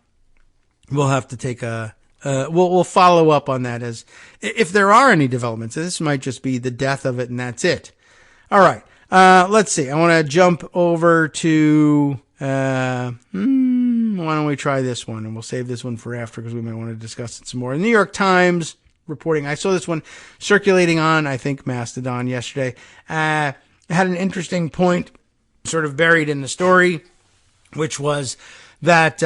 We'll have to take we'll follow up on that as if there are any developments. This might just be the death of it and that's it. All right. Let's see. I want to jump over to, why don't we try this one, and we'll save this one for after because we might want to discuss it some more. The New York Times reporting, I saw this one circulating on, I think, Mastodon yesterday. It had an interesting point sort of buried in the story, which was that,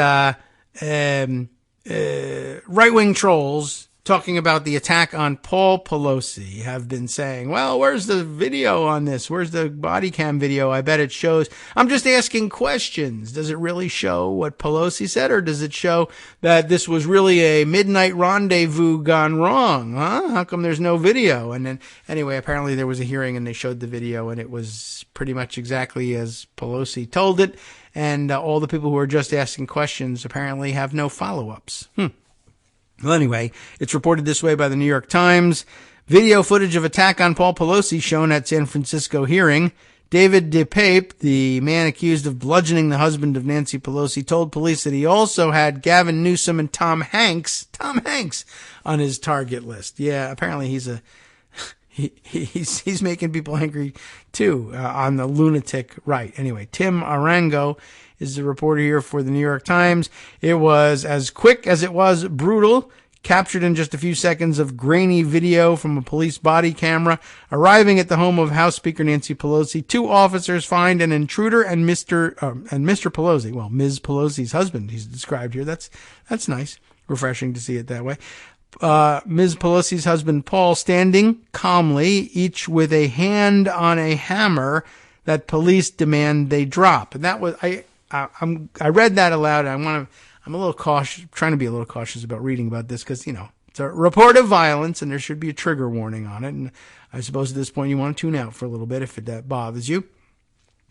right-wing trolls talking about the attack on Paul Pelosi have been saying, well, where's the video on this? Where's the body cam video? I bet it shows. I'm just asking questions. Does it really show what Pelosi said, or does it show that this was really a midnight rendezvous gone wrong? Huh? How come there's no video? And then anyway, apparently there was a hearing and they showed the video and it was pretty much exactly as Pelosi told it. And all the people who are just asking questions apparently have no follow-ups. Well, anyway, it's reported this way by the New York Times. Video footage of attack on Paul Pelosi shown at San Francisco hearing. David DePape, the man accused of bludgeoning the husband of Nancy Pelosi, told police that he also had Gavin Newsom and Tom Hanks on his target list. Yeah, apparently he's making people angry too, on the lunatic right. Anyway, Tim Arango is the reporter here for the New York Times. It was as quick as it was brutal, captured in just a few seconds of grainy video from a police body camera. Arriving at the home of House Speaker Nancy Pelosi, two officers find an intruder and Mr. Pelosi, well, Ms. Pelosi's husband, he's described here. That's nice. Refreshing to see it that way. Ms. Pelosi's husband, Paul, standing calmly, each with a hand on a hammer that police demand they drop. And that was, I read that aloud. I'm a little cautious, trying to be a little cautious about reading about this because, it's a report of violence and there should be a trigger warning on it. And I suppose at this point you want to tune out for a little bit if that bothers you.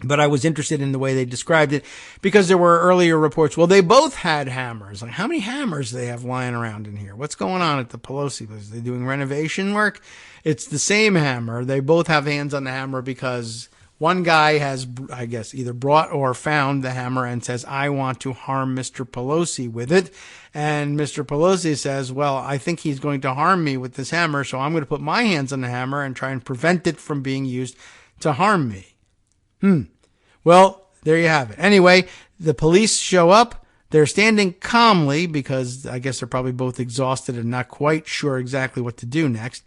But I was interested in the way they described it because there were earlier reports. Well, they both had hammers. Like, how many hammers do they have lying around in here? What's going on at the Pelosi place? Are they doing renovation work? It's the same hammer. They both have hands on the hammer because one guy has, I guess, either brought or found the hammer and says, I want to harm Mr. Pelosi with it. And Mr. Pelosi says, well, I think he's going to harm me with this hammer, so I'm going to put my hands on the hammer and try and prevent it from being used to harm me. Well, there you have it. Anyway, the police show up. They're standing calmly because I guess they're probably both exhausted and not quite sure exactly what to do next.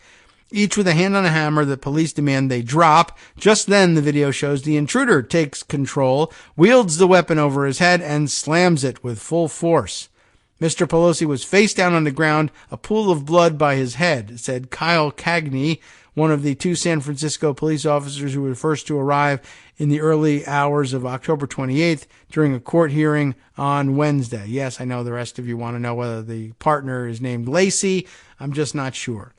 Each with a hand on a hammer that police demand they drop. Just then, the video shows the intruder takes control, wields the weapon over his head, and slams it with full force. Mr. Pelosi was face down on the ground, a pool of blood by his head, said Kyle Cagney, one of the two San Francisco police officers who were first to arrive in the early hours of October 28th during a court hearing on Wednesday. Yes, I know the rest of you want to know whether the partner is named Lacey. I'm just not sure.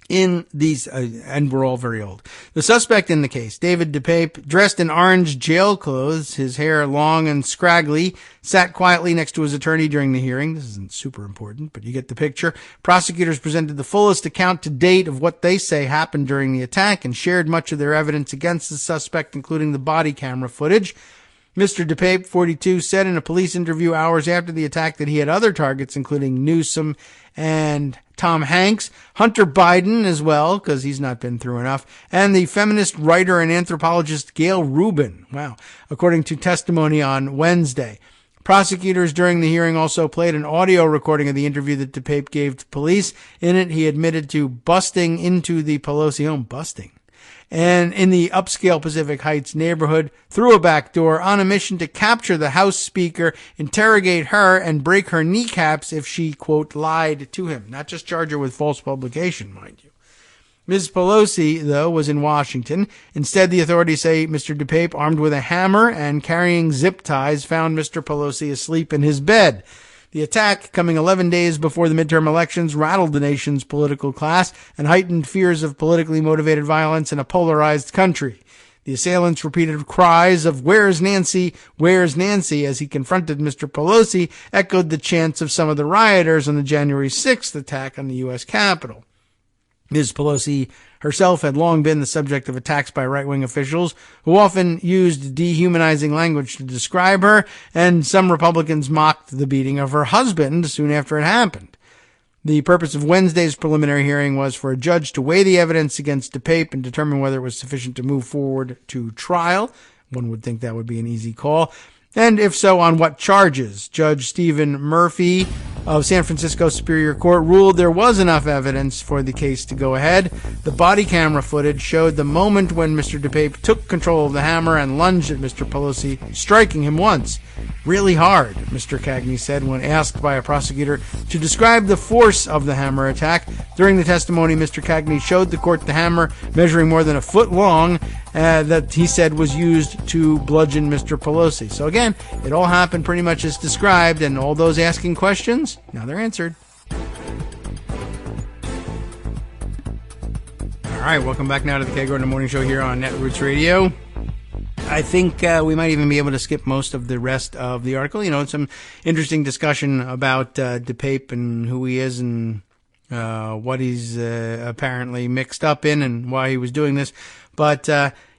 In these, and we're all very old. The suspect in the case, David DePape, dressed in orange jail clothes, his hair long and scraggly, sat quietly next to his attorney during the hearing. This isn't super important, but you get the picture. Prosecutors presented the fullest account to date of what they say happened during the attack and shared much of their evidence against the suspect, including the body camera footage. Mr. DePape, 42, said in a police interview hours after the attack that he had other targets, including Newsom and Tom Hanks, Hunter Biden as well, because he's not been through enough, and the feminist writer and anthropologist Gail Rubin. Wow. According to testimony on Wednesday. Prosecutors during the hearing also played an audio recording of the interview that DePape gave to police. In it, he admitted to busting into the Pelosi home. Busting. And in the upscale Pacific Heights neighborhood through a back door on a mission to capture the House Speaker, interrogate her, and break her kneecaps if she, quote, lied to him. Not just charge her with false publication, mind you. Ms. Pelosi, though, was in Washington. Instead, the authorities say Mr. DePape, armed with a hammer and carrying zip ties, found Mr. Pelosi asleep in his bed. The attack, coming 11 days before the midterm elections, rattled the nation's political class and heightened fears of politically motivated violence in a polarized country. The assailants repeated cries of "Where's Nancy? Where's Nancy?" as he confronted Mr. Pelosi, echoed the chants of some of the rioters on the January 6th attack on the U.S. Capitol. Ms. Pelosi herself had long been the subject of attacks by right-wing officials who often used dehumanizing language to describe her, and some Republicans mocked the beating of her husband soon after it happened. The purpose of Wednesday's preliminary hearing was for a judge to weigh the evidence against DePape and determine whether it was sufficient to move forward to trial. One would think that would be an easy call. And if so, on what charges? Judge Stephen Murphy of San Francisco Superior Court ruled there was enough evidence for the case to go ahead. The body camera footage showed the moment when Mr. DePape took control of the hammer and lunged at Mr. Pelosi, striking him once. Really hard, Mr. Cagney said when asked by a prosecutor to describe the force of the hammer attack. During the testimony, Mr. Cagney showed the court the hammer measuring more than a foot long that he said was used to bludgeon Mr. Pelosi. So again, it all happened pretty much as described, and all those asking questions, now they're answered. All right, welcome back now to the Kagro in the Morning Show here on Netroots Radio. I think we might even be able to skip most of the rest of the article. You know, some interesting discussion about DePape and who he is and what he's apparently mixed up in and why he was doing this. But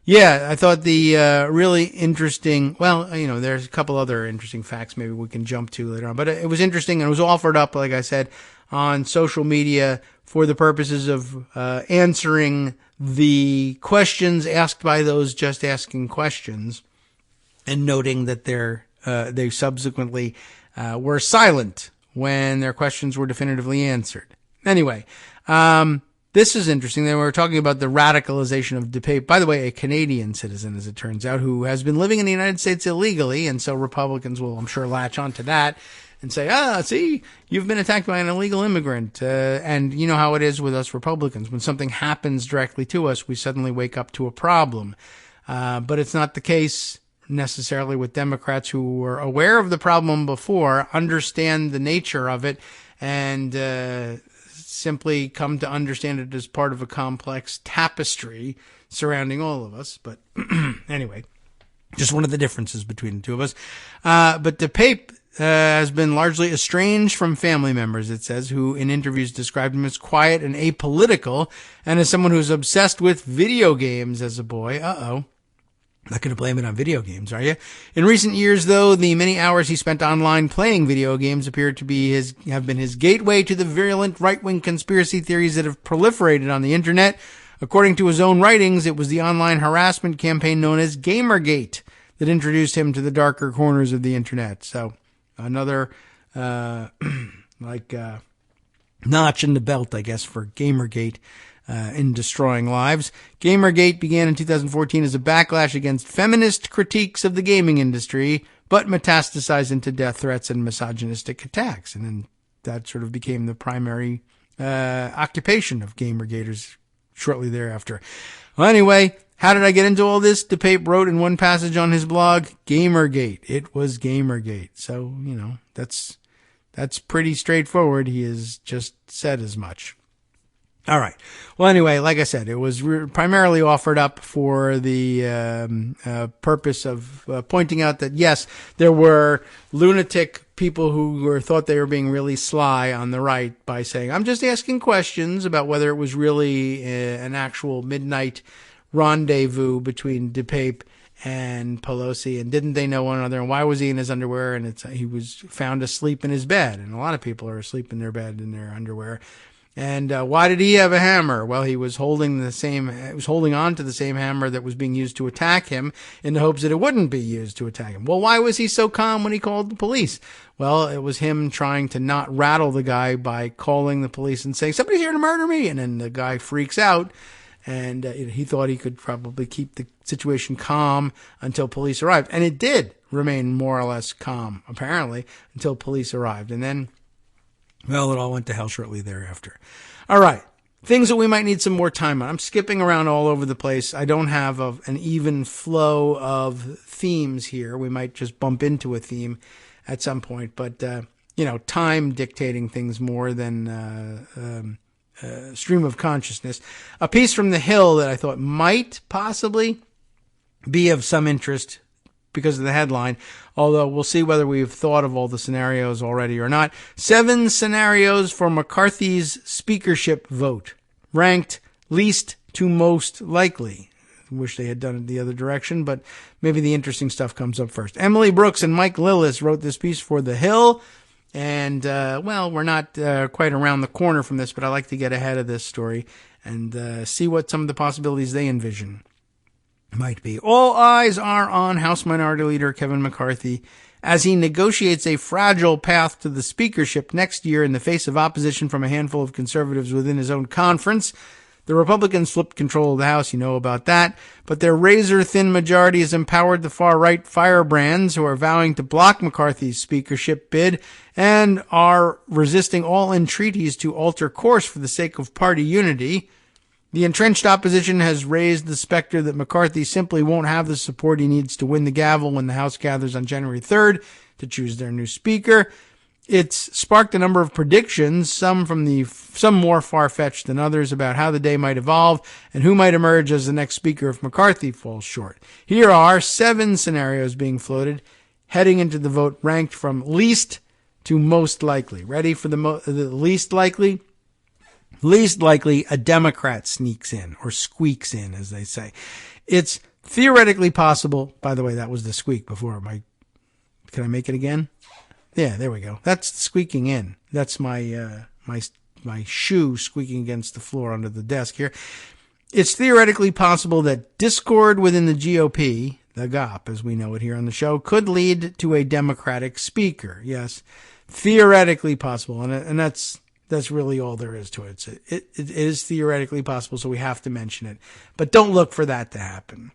yeah, I thought the really interesting, well, you know, there's a couple other interesting facts maybe we can jump to later on. But it was interesting, and it was offered up, like I said, on social media for the purposes of answering the questions asked by those just asking questions, and noting that they subsequently were silent when their questions were definitively answered. Anyway, this is interesting. They were talking about the radicalization of DePape, by the way, a Canadian citizen, as it turns out, who has been living in the United States illegally, and so Republicans will, I'm sure, latch onto that and say, see, you've been attacked by an illegal immigrant. And you know how it is with us Republicans. When something happens directly to us, we suddenly wake up to a problem. But it's not the case necessarily with Democrats who were aware of the problem before, understand the nature of it, and simply come to understand it as part of a complex tapestry surrounding all of us. But anyway, just one of the differences between the two of us. But DePape has been largely estranged from family members, it says, who in interviews described him as quiet and apolitical, and as someone who's obsessed with video games as a boy. Not going to blame it on video games, are you? In recent years, though, the many hours he spent online playing video games appear to have been his gateway to the virulent right-wing conspiracy theories that have proliferated on the internet. According to his own writings, it was the online harassment campaign known as Gamergate that introduced him to the darker corners of the internet. So, another, notch in the belt, I guess, for Gamergate. In destroying lives. Gamergate began in 2014 as a backlash against feminist critiques of the gaming industry, but metastasized into death threats and misogynistic attacks. And then that sort of became the primary occupation of Gamergaters shortly thereafter. Well, anyway, how did I get into all this? DePape wrote in one passage on his blog, Gamergate. It was Gamergate. So, that's pretty straightforward. He has just said as much. All right. Well, anyway, like I said, it was primarily offered up for the purpose of pointing out that, yes, there were lunatic people who thought they were being really sly on the right by saying, I'm just asking questions about whether it was really an actual midnight rendezvous between DePape and Pelosi, and didn't they know one another, and why was he in his underwear, and he was found asleep in his bed, and a lot of people are asleep in their bed in their underwear. And why did he have a hammer? Well, he was holding on to the same hammer that was being used to attack him in the hopes that it wouldn't be used to attack him. Well, why was he so calm when he called the police? Well, it was him trying to not rattle the guy by calling the police and saying, somebody's here to murder me. And then the guy freaks out, and he thought he could probably keep the situation calm until police arrived. And it did remain more or less calm, apparently, until police arrived. And then, well, it all went to hell shortly thereafter. All right. Things that we might need some more time on. I'm skipping around all over the place. I don't have an even flow of themes here. We might just bump into a theme at some point. But, time dictating things more than stream of consciousness. A piece from The Hill that I thought might possibly be of some interest because of the headline, although we'll see whether we've thought of all the scenarios already or not. 7 scenarios for McCarthy's speakership vote, ranked least to most likely. Wish they had done it the other direction, but maybe the interesting stuff comes up first. Emily Brooks and Mike Lillis wrote this piece for The Hill, and, we're not quite around the corner from this, but I like to get ahead of this story and see what some of the possibilities they envision might be. All eyes are on House Minority Leader Kevin McCarthy as he negotiates a fragile path to the speakership next year in the face of opposition from a handful of conservatives within his own conference. The Republicans flipped control of the House, you know about that, but their razor-thin majority has empowered the far-right firebrands who are vowing to block McCarthy's speakership bid and are resisting all entreaties to alter course for the sake of party unity. The entrenched opposition has raised the specter that McCarthy simply won't have the support he needs to win the gavel when the House gathers on January 3rd to choose their new speaker. It's sparked a number of predictions, some more far-fetched than others, about how the day might evolve and who might emerge as the next speaker if McCarthy falls short. Here are 7 scenarios being floated, heading into the vote ranked from least to most likely. Ready for the least likely? Least likely, a Democrat sneaks in, or squeaks in, as they say. It's theoretically possible. By the way, that was the squeak before. Can I make it again? Yeah, there we go. That's squeaking in. That's my shoe squeaking against the floor under the desk here. It's theoretically possible that discord within the GOP, the GOP as we know it here on the show, could lead to a Democratic speaker. Yes, theoretically possible, and that's really all there is to it. It is theoretically possible, so we have to mention it. But don't look for that to happen.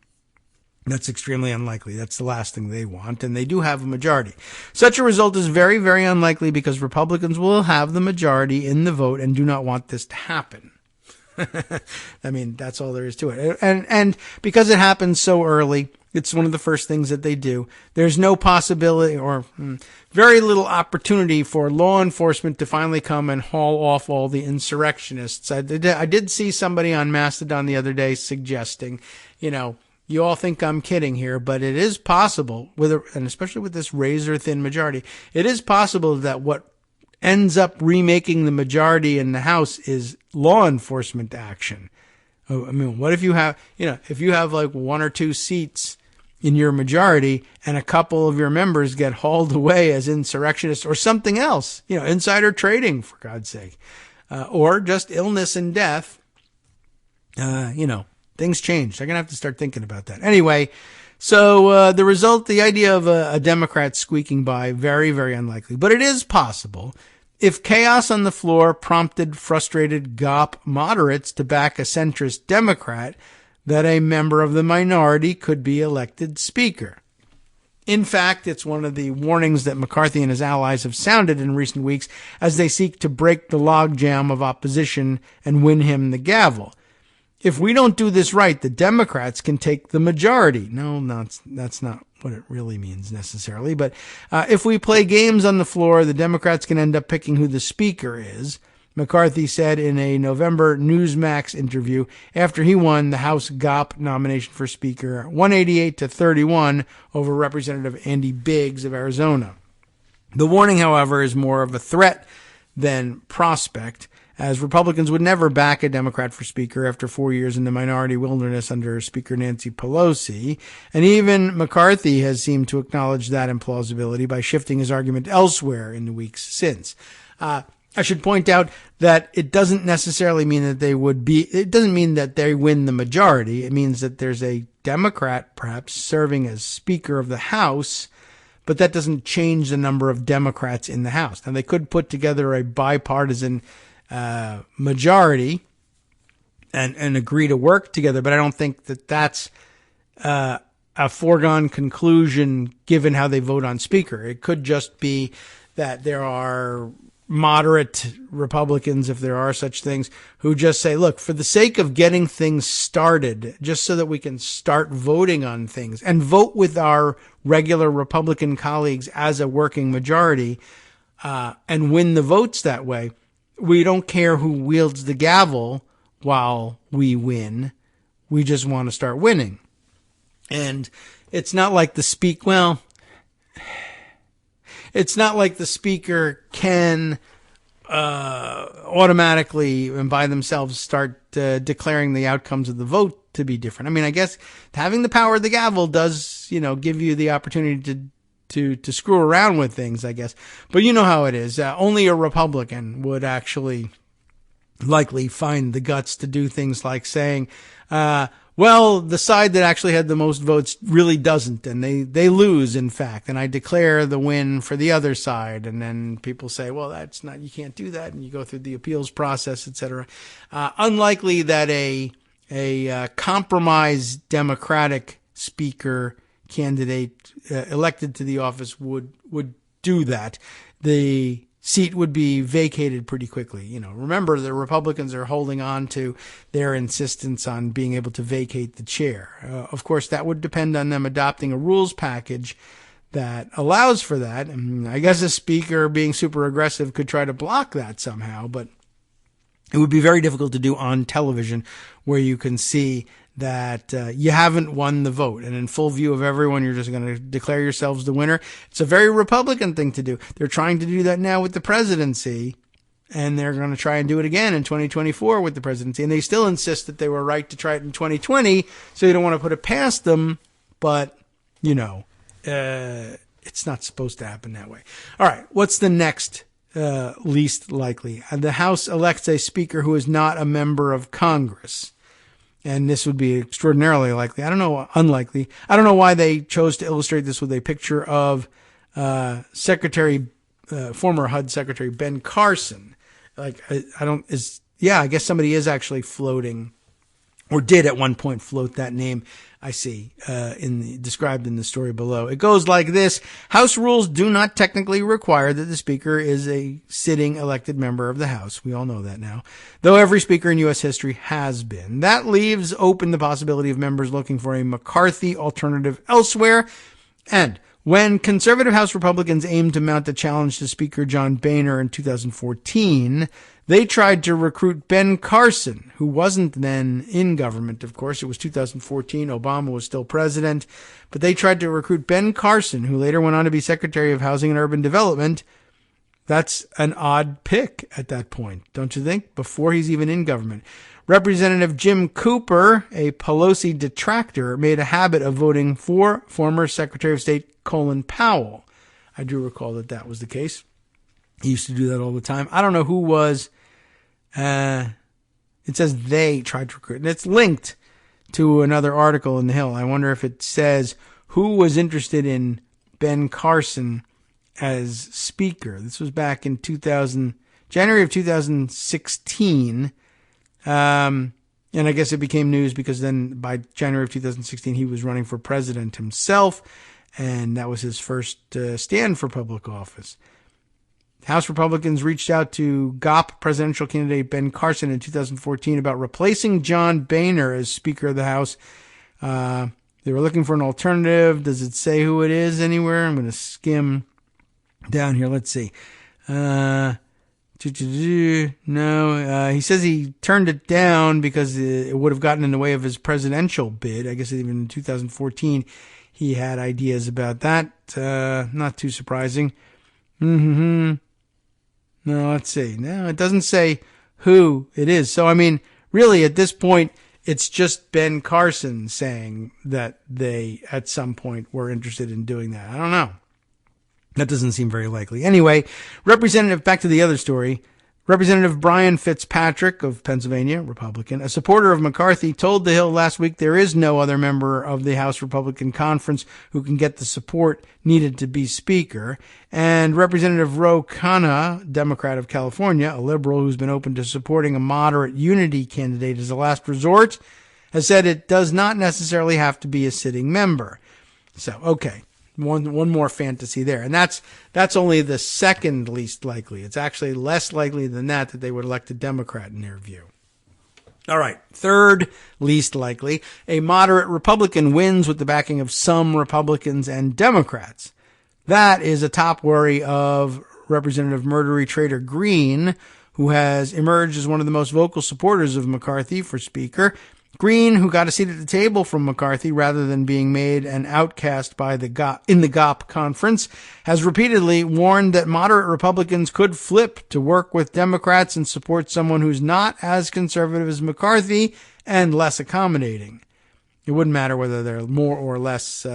That's extremely unlikely. That's the last thing they want, and they do have a majority. Such a result is very, very unlikely because Republicans will have the majority in the vote and do not want this to happen. I mean, that's all there is to it. And because it happens so early, it's one of the first things that they do. There's no possibility or very little opportunity for law enforcement to finally come and haul off all the insurrectionists. I did see somebody on Mastodon the other day suggesting, you all think I'm kidding here, but it is possible, and especially with this razor-thin majority, it is possible that what ends up remaking the majority in the House is law enforcement action. I mean, what if you have, if you have like 1 or 2 seats in your majority and a couple of your members get hauled away as insurrectionists or something else, insider trading, for God's sake, or just illness and death, things change. They're going to have to start thinking about that. Anyway, so the result, the idea of a Democrat squeaking by, very, very unlikely. But it is possible if chaos on the floor prompted frustrated GOP moderates to back a centrist Democrat, that a member of the minority could be elected speaker. In fact, it's one of the warnings that McCarthy and his allies have sounded in recent weeks as they seek to break the logjam of opposition and win him the gavel. if we don't do this right, the Democrats can take the majority. No, that's not what it really means necessarily. But if we play games on the floor, the Democrats can end up picking who the speaker is, McCarthy said in a November Newsmax interview after he won the House GOP nomination for Speaker, 188-31 over Representative Andy Biggs of Arizona. The warning, however, is more of a threat than prospect, as Republicans would never back a Democrat for Speaker after 4 years in the minority wilderness under Speaker Nancy Pelosi. And even McCarthy has seemed to acknowledge that implausibility by shifting his argument elsewhere in the weeks since. I should point out that it doesn't necessarily mean that it doesn't mean that they win the majority. It means that there's a Democrat perhaps serving as Speaker of the House, but that doesn't change the number of Democrats in the House. Now, they could put together a bipartisan majority and agree to work together, but I don't think that that's a foregone conclusion given how they vote on Speaker. It could just be that there are moderate Republicans, if there are such things, who just say, look, for the sake of getting things started, just so that we can start voting on things and vote with our regular Republican colleagues as a working majority, and win the votes that way, we don't care who wields the gavel while we win. We just want to start winning. And it's not like the speaker can automatically and by themselves start declaring the outcomes of the vote to be different. I mean, I guess having the power of the gavel does, give you the opportunity to screw around with things, I guess. But you know how it is. Only a Republican would actually likely find the guts to do things like saying, well, the side that actually had the most votes really doesn't, and they lose, in fact, and I declare the win for the other side. And then people say, well, that's not, you can't do that, and you go through the appeals process, etc. Unlikely that a compromised Democratic speaker candidate elected to the office would do that. The seat would be vacated pretty quickly. Remember, the Republicans are holding on to their insistence on being able to vacate the chair. Of course, that would depend on them adopting a rules package that allows for that. And I guess a speaker being super aggressive could try to block that somehow, but it would be very difficult to do on television where you can see that you haven't won the vote. And in full view of everyone, you're just going to declare yourselves the winner. It's a very Republican thing to do. They're trying to do that now with the presidency, and they're going to try and do it again in 2024 with the presidency. And they still insist that they were right to try it in 2020, so you don't want to put it past them. But, it's not supposed to happen that way. All right, what's the next least likely? The House elects a speaker who is not a member of Congress. And this would be extraordinarily likely. Unlikely. I don't know why they chose to illustrate this with a picture of former HUD Secretary Ben Carson. I guess somebody is actually floating, or did at one point float that name. I see, described in the story below. It goes like this. House rules do not technically require that the speaker is a sitting elected member of the House. We all know that now, though every speaker in U.S. history has been. That leaves open the possibility of members looking for a McCarthy alternative elsewhere. And when conservative House Republicans aimed to mount a challenge to Speaker John Boehner in 2014, they tried to recruit Ben Carson, who wasn't then in government, of course. It was 2014. Obama was still president. But they tried to recruit Ben Carson, who later went on to be Secretary of Housing and Urban Development. That's an odd pick at that point, don't you think? Before he's even in government. Representative Jim Cooper, a Pelosi detractor, made a habit of voting for former Secretary of State Colin Powell. I do recall that was the case. He used to do that all the time. I don't know who was... it says they tried to recruit. And it's linked to another article in The Hill. I wonder if it says who was interested in Ben Carson as Speaker. This was back in January of 2016. And I guess it became news because then by January of 2016, he was running for president himself. And that was his first stand for public office. House Republicans reached out to GOP presidential candidate Ben Carson in 2014 about replacing John Boehner as Speaker of the House. They were looking for an alternative. Does it say who it is anywhere? I'm going to skim down here. Let's see. No, he says he turned it down because it would have gotten in the way of his presidential bid. I guess even in 2014, he had ideas about that. Not too surprising. No, let's see. No, it doesn't say who it is. So, I mean, really at this point, it's just Ben Carson saying that they, at some point, were interested in doing that. I don't know. That doesn't seem very likely. Anyway, back to the other story. Representative Brian Fitzpatrick of Pennsylvania, Republican, a supporter of McCarthy, told The Hill last week there is no other member of the House Republican Conference who can get the support needed to be Speaker. And Representative Ro Khanna, Democrat of California, a liberal who's been open to supporting a moderate unity candidate as a last resort, has said it does not necessarily have to be a sitting member. So, okay. One more fantasy there. And that's only the second least likely. It's actually less likely than that they would elect a Democrat in their view. All right. Third least likely, a moderate Republican wins with the backing of some Republicans and Democrats. That is a top worry of Representative Murdery Trader Green, who has emerged as one of the most vocal supporters of McCarthy for Speaker. Green, who got a seat at the table from McCarthy rather than being made an outcast by the GOP conference, has repeatedly warned that moderate Republicans could flip to work with Democrats and support someone who's not as conservative as McCarthy and less accommodating. It wouldn't matter whether they're more or less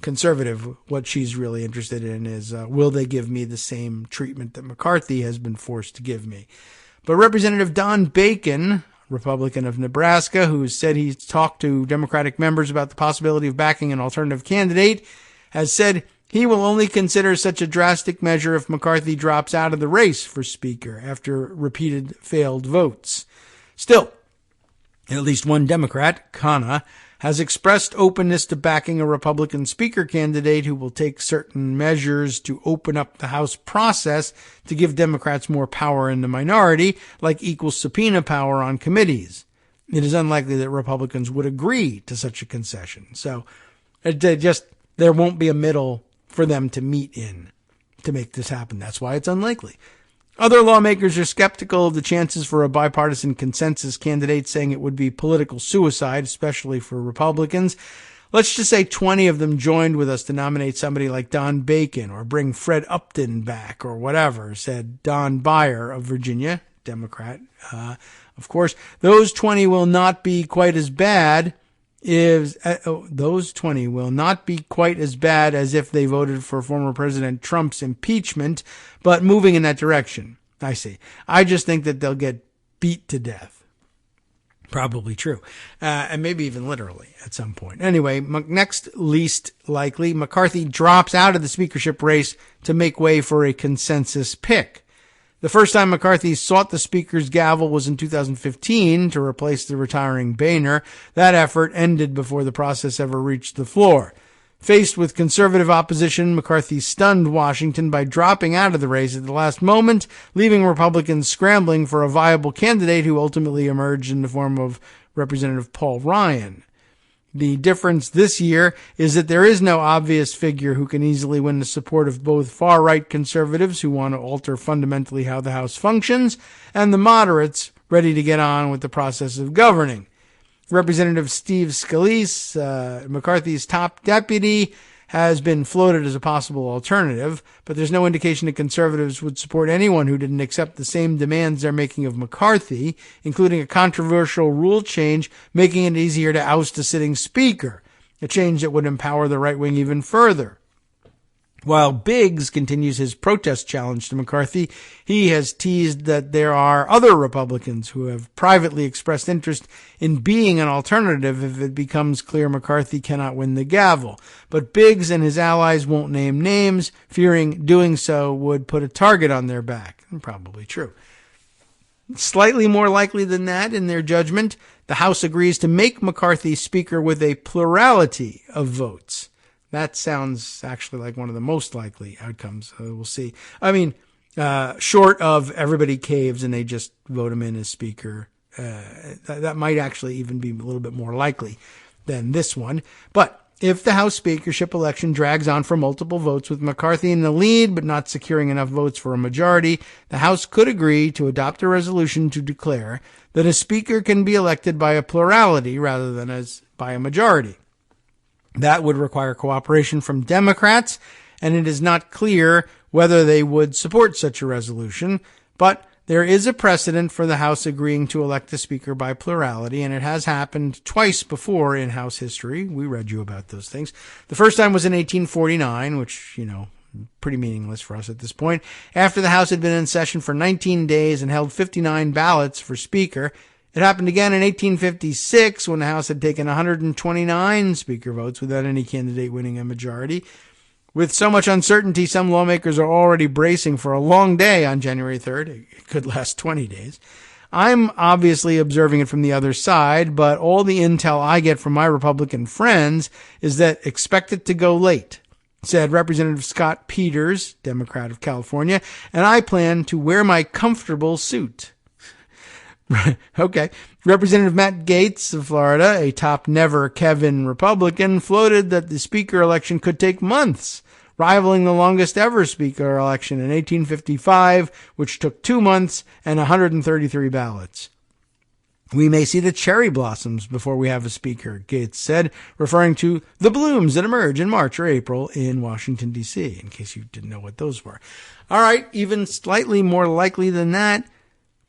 conservative. What she's really interested in is, will they give me the same treatment that McCarthy has been forced to give me? But Representative Don Bacon, Republican of Nebraska, who said he's talked to Democratic members about the possibility of backing an alternative candidate, has said he will only consider such a drastic measure if McCarthy drops out of the race for Speaker after repeated failed votes. Still, at least one Democrat, Khanna, has expressed openness to backing a Republican Speaker candidate who will take certain measures to open up the House process to give Democrats more power in the minority, like equal subpoena power on committees. It is unlikely that Republicans would agree to such a concession. So there won't be a middle for them to meet in to make this happen. That's why it's unlikely. Other lawmakers are skeptical of the chances for a bipartisan consensus candidate, saying it would be political suicide, especially for Republicans. Let's just say 20 of them joined with us to nominate somebody like Don Bacon or bring Fred Upton back or whatever, said Don Beyer of Virginia, Democrat. Of course, those 20 will not be quite as bad as if they voted for former President Trump's impeachment, but moving in that direction. I see. I just think that they'll get beat to death. Probably true. And maybe even literally at some point. Anyway, next least likely, McCarthy drops out of the speakership race to make way for a consensus pick. The first time McCarthy sought the Speaker's gavel was in 2015 to replace the retiring Boehner. That effort ended before the process ever reached the floor. Faced with conservative opposition, McCarthy stunned Washington by dropping out of the race at the last moment, leaving Republicans scrambling for a viable candidate who ultimately emerged in the form of Representative Paul Ryan. The difference this year is that there is no obvious figure who can easily win the support of both far-right conservatives who want to alter fundamentally how the House functions and the moderates ready to get on with the process of governing. Representative Steve Scalise, McCarthy's top deputy, has been floated as a possible alternative, but there's no indication that conservatives would support anyone who didn't accept the same demands they're making of McCarthy, including a controversial rule change making it easier to oust a sitting speaker, a change that would empower the right wing even further. While Biggs continues his protest challenge to McCarthy, he has teased that there are other Republicans who have privately expressed interest in being an alternative if it becomes clear McCarthy cannot win the gavel. But Biggs and his allies won't name names, fearing doing so would put a target on their back. Probably true. Slightly more likely than that, in their judgment, the House agrees to make McCarthy Speaker with a plurality of votes. That sounds actually like one of the most likely outcomes. We'll see. I mean, short of everybody caves and they just vote him in as Speaker. That might actually even be a little bit more likely than this one. But if the House speakership election drags on for multiple votes with McCarthy in the lead but not securing enough votes for a majority, the House could agree to adopt a resolution to declare that a speaker can be elected by a plurality rather than as by a majority. That would require cooperation from Democrats, and it is not clear whether they would support such a resolution, but there is a precedent for the House agreeing to elect a speaker by plurality, and it has happened twice before in House history. We read you about those things. The first time was in 1849, which, pretty meaningless for us at this point, after the House had been in session for 19 days and held 59 ballots for speaker. It happened again in 1856 when the House had taken 129 speaker votes without any candidate winning a majority. With so much uncertainty, some lawmakers are already bracing for a long day on January 3rd. It could last 20 days. I'm obviously observing it from the other side, but all the intel I get from my Republican friends is that expect it to go late, said Representative Scott Peters, Democrat of California, and I plan to wear my comfortable suit. Okay. Representative Matt Gaetz of Florida, a top never Kevin Republican, floated that the speaker election could take months, rivaling the longest ever speaker election in 1855, which took 2 months and 133 ballots. We may see the cherry blossoms before we have a speaker, Gaetz said, referring to the blooms that emerge in March or April in Washington, D.C., in case you didn't know what those were. All right, even slightly more likely than that,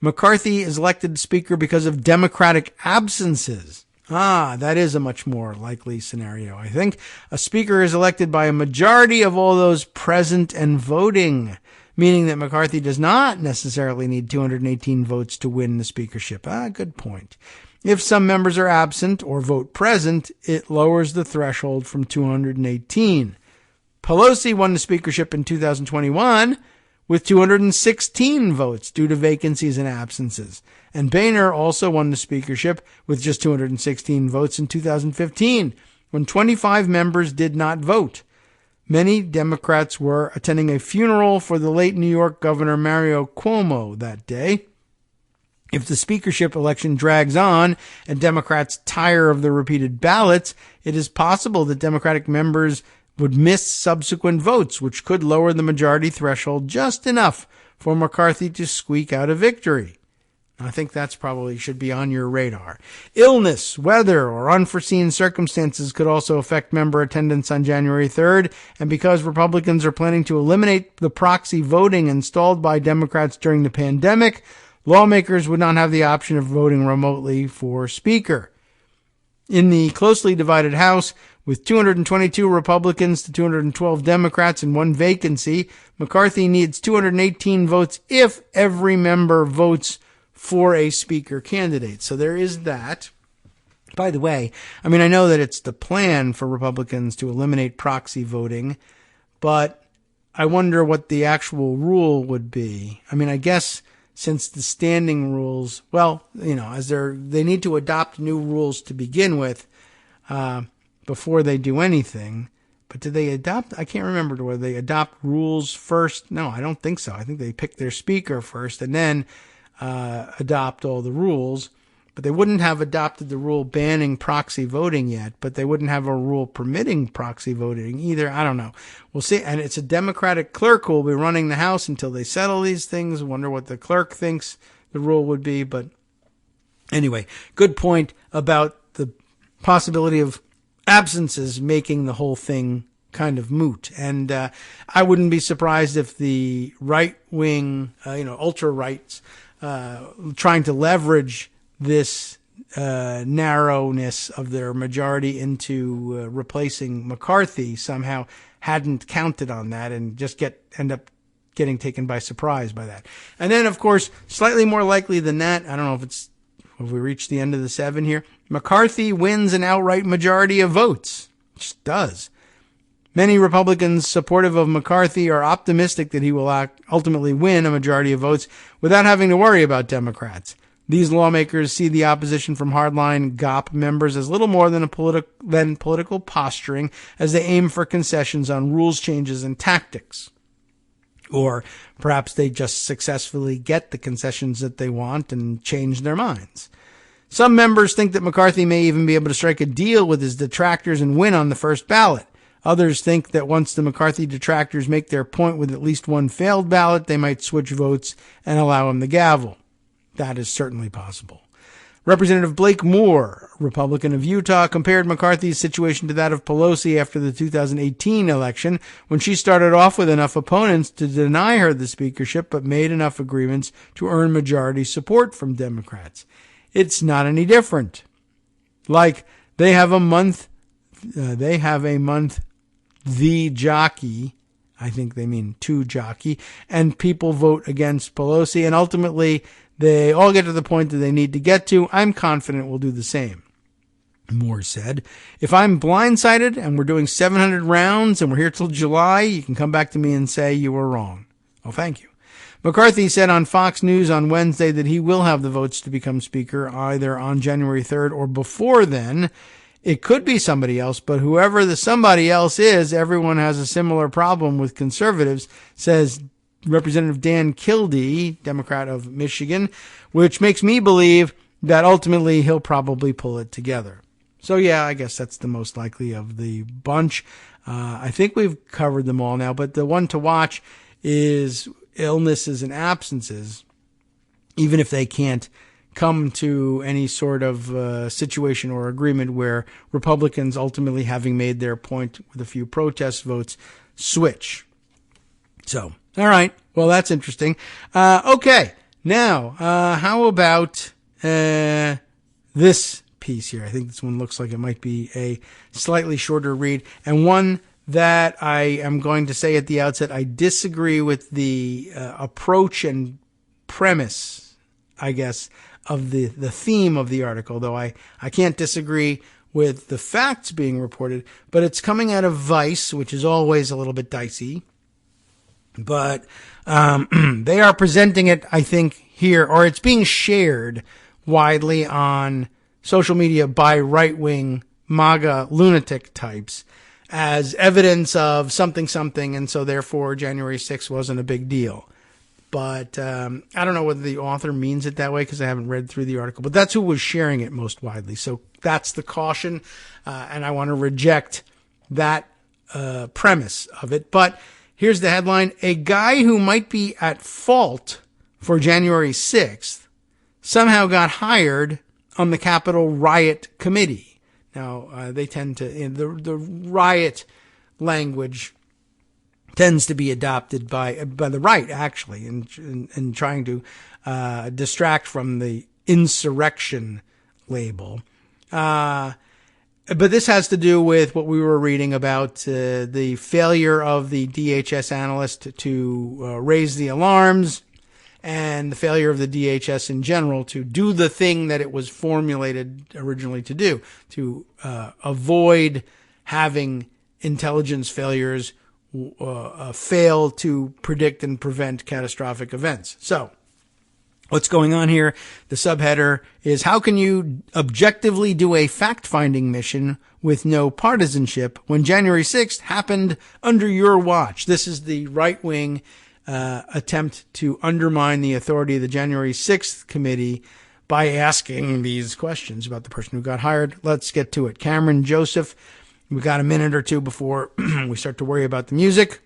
McCarthy is elected speaker because of Democratic absences. That is a much more likely scenario, I think. A speaker is elected by a majority of all those present and voting, meaning that McCarthy does not necessarily need 218 votes to win the speakership. Good point. If some members are absent or vote present, it lowers the threshold from 218. Pelosi won the speakership in 2021 with 216 votes due to vacancies and absences. And Boehner also won the speakership with just 216 votes in 2015, when 25 members did not vote. Many Democrats were attending a funeral for the late New York Governor Mario Cuomo that day. If the speakership election drags on and Democrats tire of the repeated ballots, it is possible that Democratic members would miss subsequent votes, which could lower the majority threshold just enough for McCarthy to squeak out a victory. I think that's probably should be on your radar. Illness, weather, or unforeseen circumstances could also affect member attendance on January 3rd, and because Republicans are planning to eliminate the proxy voting installed by Democrats during the pandemic, lawmakers would not have the option of voting remotely for Speaker. In the closely divided House, with 222 Republicans to 212 Democrats and one vacancy, McCarthy needs 218 votes if every member votes for a speaker candidate. So there is that. By the way, I know that it's the plan for Republicans to eliminate proxy voting, but I wonder what the actual rule would be. I guess since the standing rules, they need to adopt new rules to begin with, before they do anything. But did they adopt? I can't remember whether they adopt rules first. No, I don't think so. I think they pick their speaker first and then adopt all the rules. But they wouldn't have adopted the rule banning proxy voting yet, but they wouldn't have a rule permitting proxy voting either. I don't know. We'll see. And it's a Democratic clerk who will be running the House until they settle these things. I wonder what the clerk thinks the rule would be. But anyway, good point about the possibility of absences making the whole thing kind of moot. And I wouldn't be surprised if the right-wing, ultra-rights, trying to leverage this narrowness of their majority into replacing McCarthy somehow hadn't counted on that and just end up getting taken by surprise by that. And then, of course, slightly more likely than that, I don't know if we reach the end of the 7 here, McCarthy wins an outright majority of votes. Just does. Many Republicans supportive of McCarthy are optimistic that he will ultimately win a majority of votes without having to worry about Democrats. These lawmakers see the opposition from hardline GOP members as little more than political posturing as they aim for concessions on rules changes and tactics. Or perhaps they just successfully get the concessions that they want and change their minds. Some members think that McCarthy may even be able to strike a deal with his detractors and win on the first ballot. Others think that once the McCarthy detractors make their point with at least one failed ballot, they might switch votes and allow him the gavel. That is certainly possible. Representative Blake Moore, Republican of Utah, compared McCarthy's situation to that of Pelosi after the 2018 election, when she started off with enough opponents to deny her the speakership, but made enough agreements to earn majority support from Democrats. It's not any different. Like, they have a month, the jockey, I think they mean to jockey, and people vote against Pelosi, and ultimately they all get to the point that they need to get to. I'm confident we'll do the same. Moore said, if I'm blindsided and we're doing 700 rounds and we're here till July, you can come back to me and say you were wrong. Oh, thank you. McCarthy said on Fox News on Wednesday that he will have the votes to become Speaker either on January 3rd or before then. It could be somebody else, but whoever the somebody else is, everyone has a similar problem with conservatives, says Representative Dan Kildee, Democrat of Michigan, which makes me believe that ultimately he'll probably pull it together. So yeah, I guess that's the most likely of the bunch. I think we've covered them all now, but the one to watch is illnesses and absences, even if they can't come to any sort of situation or agreement where Republicans, ultimately having made their point with a few protest votes, switch. So, all right. Well, that's interesting. Okay. Now, how about this piece here? I think this one looks like it might be a slightly shorter read, and one that I am going to say at the outset, I disagree with the approach and premise, I guess, of the theme of the article, though I can't disagree with the facts being reported, but it's coming out of Vice, which is always a little bit dicey. But they are presenting it, I think, here, or it's being shared widely on social media by right-wing MAGA lunatic types as evidence of something, and so therefore January 6th wasn't a big deal. But I don't know whether the author means it that way because I haven't read through the article, but that's who was sharing it most widely. So that's the caution, and I want to reject that premise of it. But here's the headline. A guy who might be at fault for January 6th somehow got hired on the Capitol Riot Committee. Now, they tend to, the riot language tends to be adopted by the right, actually, in trying to distract from the insurrection label. But this has to do with what we were reading about the failure of the DHS analyst to raise the alarms, and the failure of the DHS in general to do the thing that it was formulated originally to do, to avoid having intelligence failures fail to predict and prevent catastrophic events. So, what's going on here? The subheader is, how can you objectively do a fact-finding mission with no partisanship when January 6th happened under your watch? This is the right-wing attempt to undermine the authority of the January 6th committee by asking these questions about the person who got hired. Let's get to it. Cameron Joseph, we've got a minute or two before we start to worry about the music.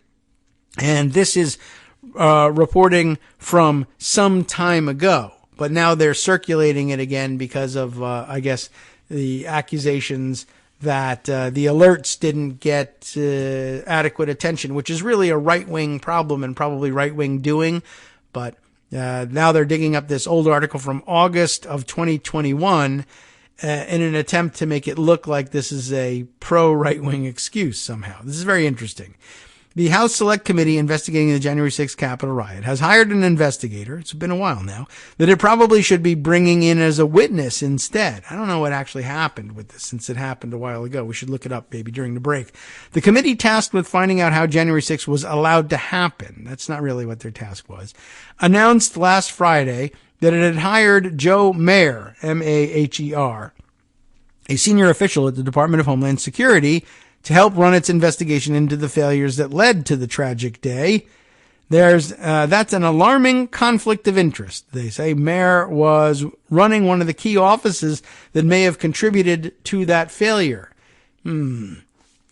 And this is reporting from some time ago, but now they're circulating it again because of, I guess, the accusations that the alerts didn't get adequate attention, which is really a right-wing problem and probably right-wing doing. But now they're digging up this old article from August of 2021 in an attempt to make it look like this is a pro-right-wing excuse somehow. This is very interesting. The House Select Committee investigating the January 6th Capitol riot has hired an investigator, it's been a while now, that it probably should be bringing in as a witness instead. I don't know what actually happened with this since it happened a while ago. We should look it up maybe during the break. The committee tasked with finding out how January 6th was allowed to happen, that's not really what their task was, announced last Friday that it had hired Joe Maher, M-A-H-E-R, a senior official at the Department of Homeland Security, to help run its investigation into the failures that led to the tragic day. That's an alarming conflict of interest. They say Mayer was running one of the key offices that may have contributed to that failure.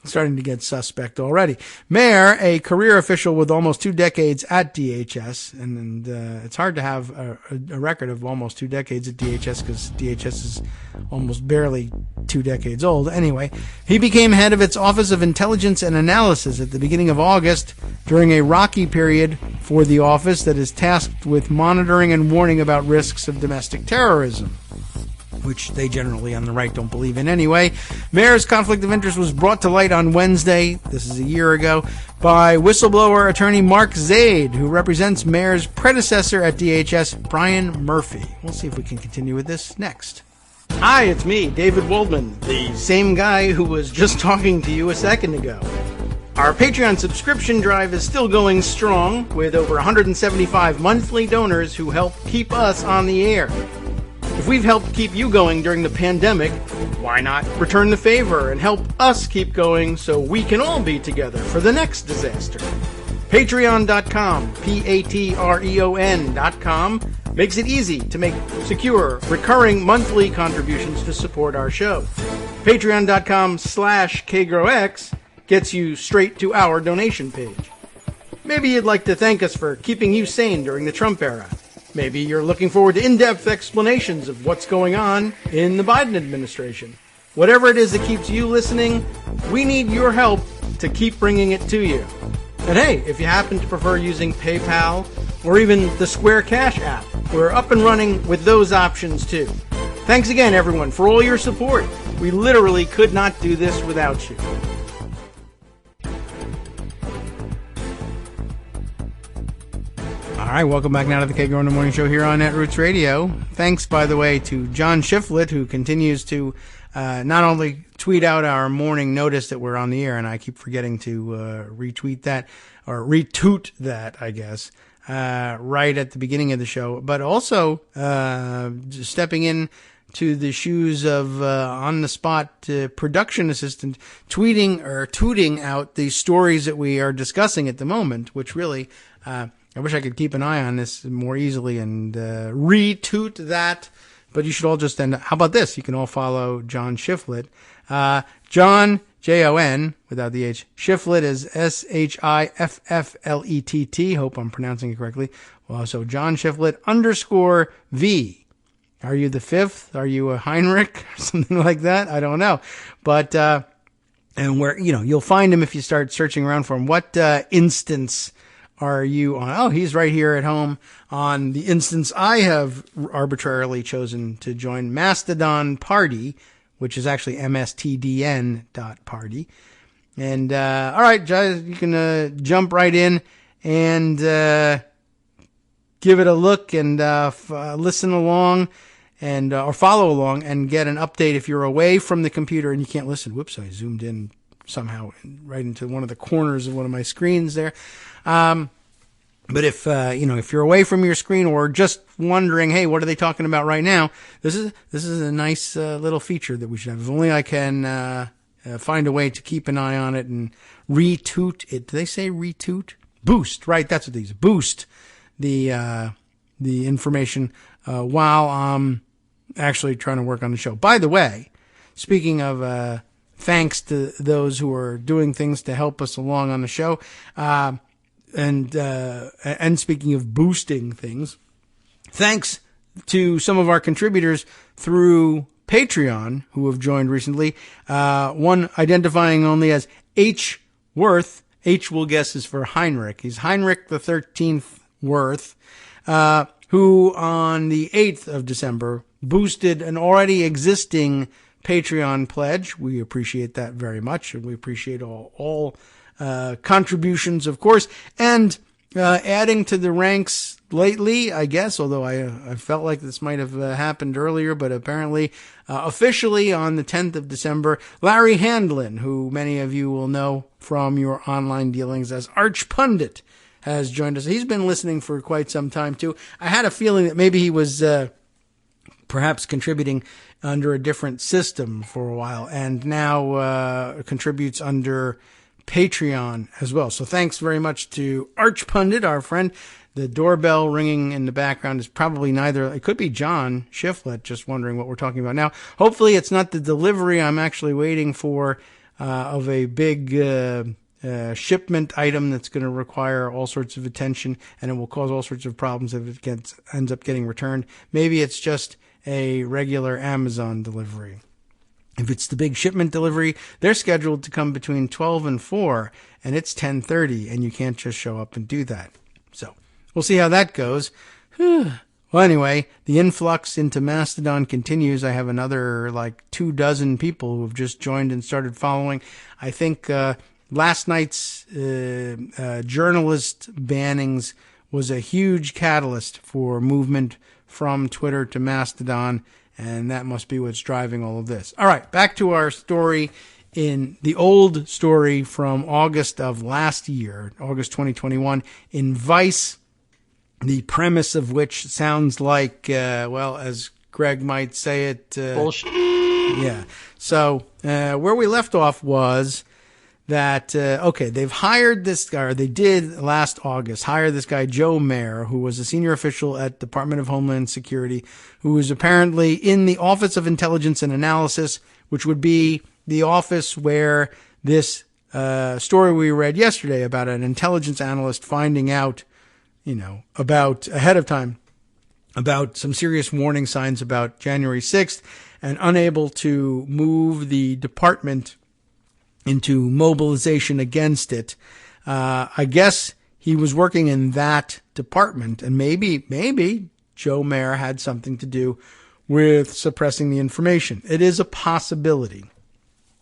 Starting to get suspect already. Mayer, a career official with almost 2 decades at DHS, and it's hard to have a record of almost 2 decades at DHS because DHS is almost barely 2 decades old. Anyway, he became head of its Office of Intelligence and Analysis at the beginning of August during a rocky period for the office that is tasked with monitoring and warning about risks of domestic terrorism, which they generally on the right don't believe in anyway. Mayer's conflict of interest was brought to light on Wednesday, this is a year ago, by whistleblower attorney Mark Zaid, who represents Mayer's predecessor at DHS, Brian Murphy. We'll see if we can continue with this next. Hi, it's me, David Waldman, the same guy who was just talking to you a second ago. Our Patreon subscription drive is still going strong, with over 175 monthly donors who help keep us on the air. If we've helped keep you going during the pandemic, why not return the favor and help us keep going so we can all be together for the next disaster? Patreon.com, Patreon.com, makes it easy to make secure, recurring monthly contributions to support our show. Patreon.com/KagroX gets you straight to our donation page. Maybe you'd like to thank us for keeping you sane during the Trump era. Maybe you're looking forward to in-depth explanations of what's going on in the Biden administration. Whatever it is that keeps you listening, we need your help to keep bringing it to you. And hey, if you happen to prefer using PayPal or even the Square Cash app, we're up and running with those options too. Thanks again, everyone, for all your support. We literally could not do this without you. All right, welcome back now to the Kagro in the Morning Show here on Netroots Radio. Thanks, by the way, to John Shiflett, who continues to not only tweet out our morning notice that we're on the air, and I keep forgetting to retweet that, or retoot that, I guess, right at the beginning of the show, but also stepping in to the shoes of on-the-spot production assistant, tweeting or tooting out the stories that we are discussing at the moment, which really... I wish I could keep an eye on this more easily and retoot that, but you should all just end. How about this? You can all follow John Shiflett. John, Jon, without the H. Shiflett is Shifflett. Hope I'm pronouncing it correctly. Well, so John Shiflett _V. Are you the fifth? Are you a Heinrich or something like that? I don't know. But, and where, you'll find him if you start searching around for him. What instance are you on? Oh, he's right here at home on the instance I have arbitrarily chosen to join, Mastodon Party, which is actually mstdn.party. And, all right, guys, you can jump right in and give it a look and listen along and or follow along and get an update if you're away from the computer and you can't listen. Whoops, I zoomed in somehow right into one of the corners of one of my screens there. But if you're away from your screen or just wondering, hey, what are they talking about right now? This is a nice little feature that we should have. If only I can find a way to keep an eye on it and retoot it. Do they say retoot? Boost, right? That's what these boost the information while I'm actually trying to work on the show. By the way, speaking of thanks to those who are doing things to help us along on the show. And speaking of boosting things, thanks to some of our contributors through Patreon who have joined recently. One identifying only as H. Worth. H, we'll guess, is for Heinrich. He's Heinrich the 13th Worth, who on the 8th of December boosted an already existing Patreon pledge. We appreciate that very much, and we appreciate all contributions, of course, and adding to the ranks lately, I guess, although I felt like this might have happened earlier, but apparently officially on the 10th of December, Larry Handlin, who many of you will know from your online dealings as Arch Pundit, has joined us. He's been listening for quite some time, too. I had a feeling that maybe he was perhaps contributing under a different system for a while, and now contributes under Patreon as well. So thanks very much to Arch Pundit, our friend. The doorbell ringing in the background is probably neither. It could be John Shiflett, just wondering what we're talking about now. Hopefully it's not the delivery I'm actually waiting for of a big shipment item that's going to require all sorts of attention, and it will cause all sorts of problems if it ends up getting returned. Maybe it's just a regular Amazon delivery. If it's the big shipment delivery, they're scheduled to come between 12 and 4, and it's 10:30, and you can't just show up and do that. So we'll see how that goes. Well, anyway, the influx into Mastodon continues. I have another 24 people who have just joined and started following. I think last night's journalist bannings was a huge catalyst for movement from Twitter to Mastodon, and that must be what's driving all of this. All right, back to our story. In the old story from August of last year, August 2021, in Vice, the premise of which sounds like, as Greg might say it, bullshit. Yeah. So where we left off was that, they've hired this guy, or they did last August, hire this guy, Joe Mayer, who was a senior official at Department of Homeland Security, who was apparently in the Office of Intelligence and Analysis, which would be the office where this story we read yesterday about an intelligence analyst finding out, about ahead of time, about some serious warning signs about January 6th and unable to move the department into mobilization against it. I guess he was working in that department, and maybe Joe Mayer had something to do with suppressing the information. It is a possibility,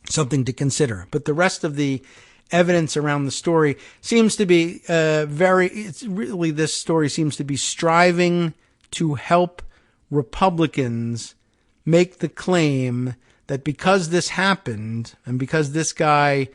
something to consider. But the rest of the evidence around the story seems to be this story seems to be striving to help Republicans make the claim that because this happened and because this guy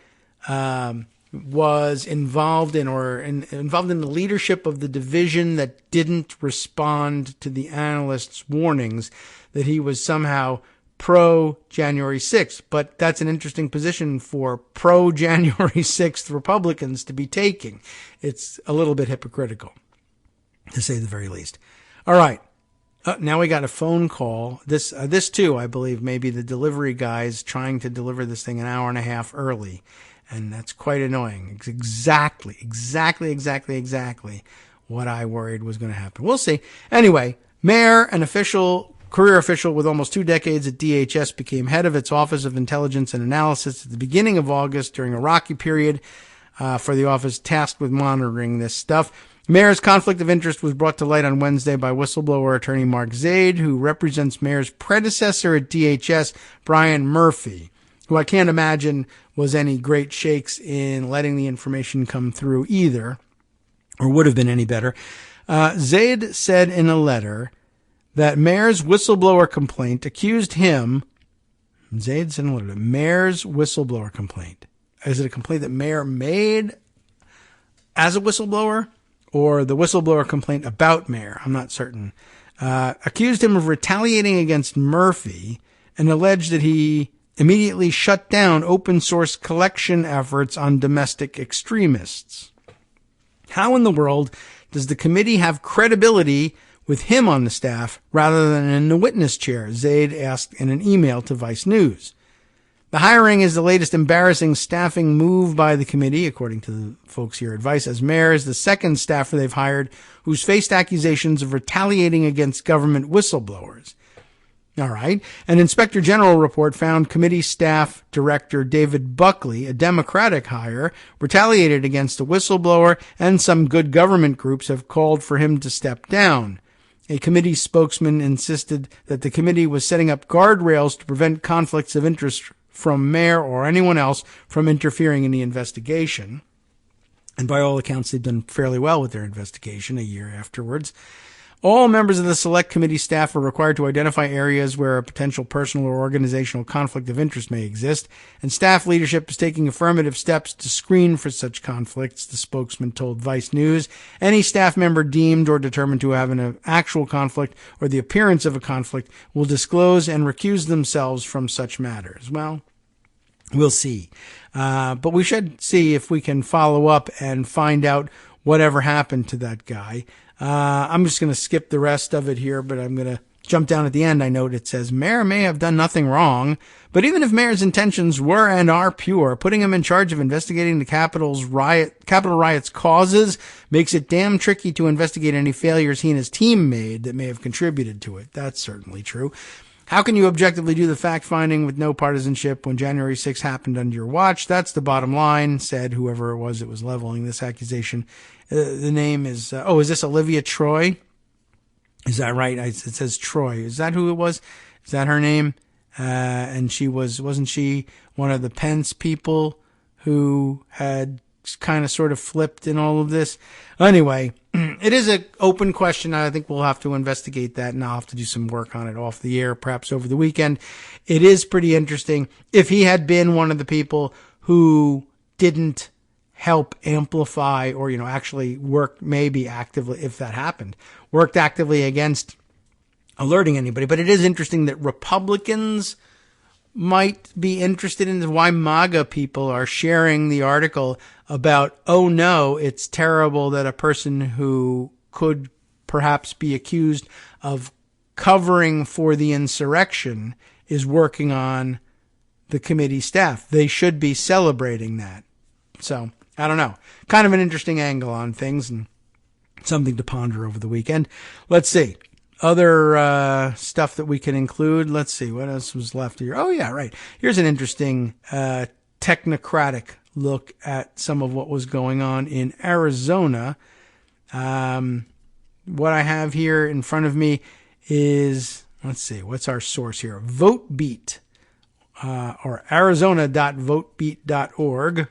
was involved in the leadership of the division that didn't respond to the analysts' warnings, that he was somehow pro-January 6th. But that's an interesting position for pro-January 6th Republicans to be taking. It's a little bit hypocritical, to say the very least. All right. Now we got a phone call. This too, I believe, maybe the delivery guy's trying to deliver this thing an hour and a half early. And that's quite annoying. It's exactly what I worried was going to happen. We'll see. Anyway, Mayer, career official with almost 2 decades at DHS, became head of its Office of Intelligence and Analysis at the beginning of August during a rocky period for the office tasked with monitoring this stuff. Mayer's conflict of interest was brought to light on Wednesday by whistleblower attorney Mark Zaid, who represents Mayer's predecessor at DHS, Brian Murphy, who I can't imagine was any great shakes in letting the information come through either, or would have been any better. Zaid said in a letter that Mayer's whistleblower complaint accused him. Zaid said in a letter, Mayer's whistleblower complaint. Is it a complaint that Mayer made as a whistleblower, or the whistleblower complaint about Mayer? I'm not certain. Accused him of retaliating against Murphy and alleged that he immediately shut down open source collection efforts on domestic extremists. How in the world does the committee have credibility with him on the staff rather than in the witness chair? Zaid asked in an email to Vice News. The hiring is the latest embarrassing staffing move by the committee, according to the folks here at Vice, as Mayer is the second staffer they've hired who's faced accusations of retaliating against government whistleblowers. All right. An Inspector General report found committee staff director David Buckley, a Democratic hire, retaliated against a whistleblower, and some good government groups have called for him to step down. A committee spokesman insisted that the committee was setting up guardrails to prevent conflicts of interest from Mayer or anyone else from interfering in the investigation. And by all accounts, they've done fairly well with their investigation a year afterwards. All members of the select committee staff are required to identify areas where a potential personal or organizational conflict of interest may exist, and staff leadership is taking affirmative steps to screen for such conflicts, the spokesman told Vice News. Any staff member deemed or determined to have an actual conflict or the appearance of a conflict will disclose and recuse themselves from such matters. Well, We'll see. But we should see if we can follow up and find out whatever happened to that guy. I'm just going to skip the rest of it here, but I'm going to jump down at the end. I note it says, Mayor may have done nothing wrong, but even if Mayor's intentions were and are pure, putting him in charge of investigating the Capitol riot's causes makes it damn tricky to investigate any failures he and his team made that may have contributed to it. That's certainly true. How can you objectively do the fact-finding with no partisanship when January 6th happened under your watch? That's the bottom line, said whoever it was that was leveling this accusation. The name is, is this Olivia Troy? Is that right? It says Troy. Is that who it was? Is that her name? And wasn't she one of the Pence people who had kind of sort of flipped in all of this? Anyway, it is an open question. I think we'll have to investigate that, and I'll have to do some work on it off the air, perhaps over the weekend. It is pretty interesting. If he had been one of the people who didn't help amplify or, actually work maybe actively, if that happened, worked actively against alerting anybody. But it is interesting that Republicans might be interested in why MAGA people are sharing the article about, oh no, it's terrible that a person who could perhaps be accused of covering for the insurrection is working on the committee staff. They should be celebrating that. So, I don't know. Kind of an interesting angle on things and something to ponder over the weekend. Let's see. Other stuff that we can include. Let's see. What else was left here? Oh, yeah, right. Here's an interesting technocratic look at some of what was going on in Arizona. What I have here in front of me is, let's see, what's our source here? VoteBeat, or arizona.votebeat.org.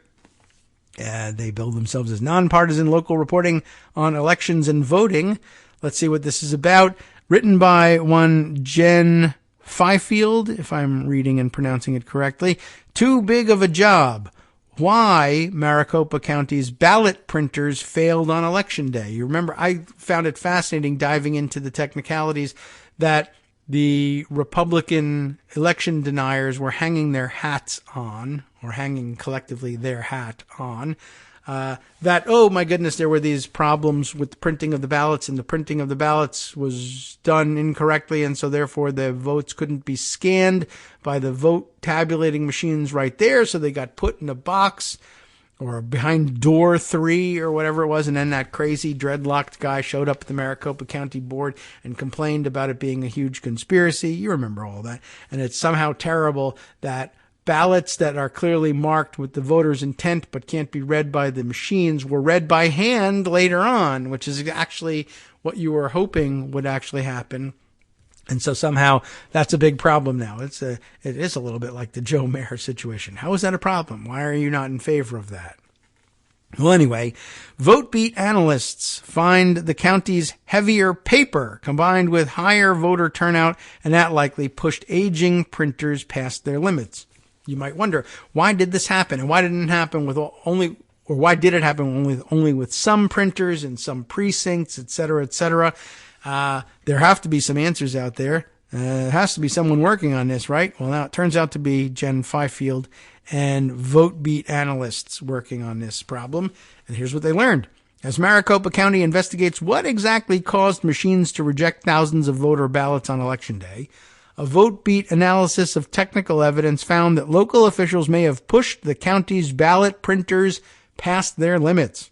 They bill themselves as nonpartisan local reporting on elections and voting. Let's see what this is about. Written by one Jen Fifield, if I'm reading and pronouncing it correctly. Too big of a job. Why Maricopa County's ballot printers failed on Election Day. You remember, I found it fascinating diving into the technicalities that the Republican election deniers were hanging their hats on, or hanging collectively their hat on, that, oh my goodness, there were these problems with the printing of the ballots, and the printing of the ballots was done incorrectly, and so therefore the votes couldn't be scanned by the vote tabulating machines right there, so they got put in a box or behind door 3 or whatever it was, and then that crazy dreadlocked guy showed up at the Maricopa County Board and complained about it being a huge conspiracy. You remember all that. And it's somehow terrible that ballots that are clearly marked with the voter's intent but can't be read by the machines were read by hand later on, which is actually what you were hoping would actually happen. And so somehow that's a big problem now. It is a little bit like the Joe Mayer situation. How is that a problem? Why are you not in favor of that? Well, anyway, VoteBeat analysts find the county's heavier paper combined with higher voter turnout, and that likely pushed aging printers past their limits. You might wonder, why did this happen? And why didn't it happen with why did it happen only with some printers and some precincts, et cetera, et cetera? There have to be some answers out there. There has to be someone working on this, right? Well, now it turns out to be Jen Fifield and VoteBeat analysts working on this problem. And here's what they learned. As Maricopa County investigates what exactly caused machines to reject thousands of voter ballots on Election Day, a VoteBeat analysis of technical evidence found that local officials may have pushed the county's ballot printers past their limits.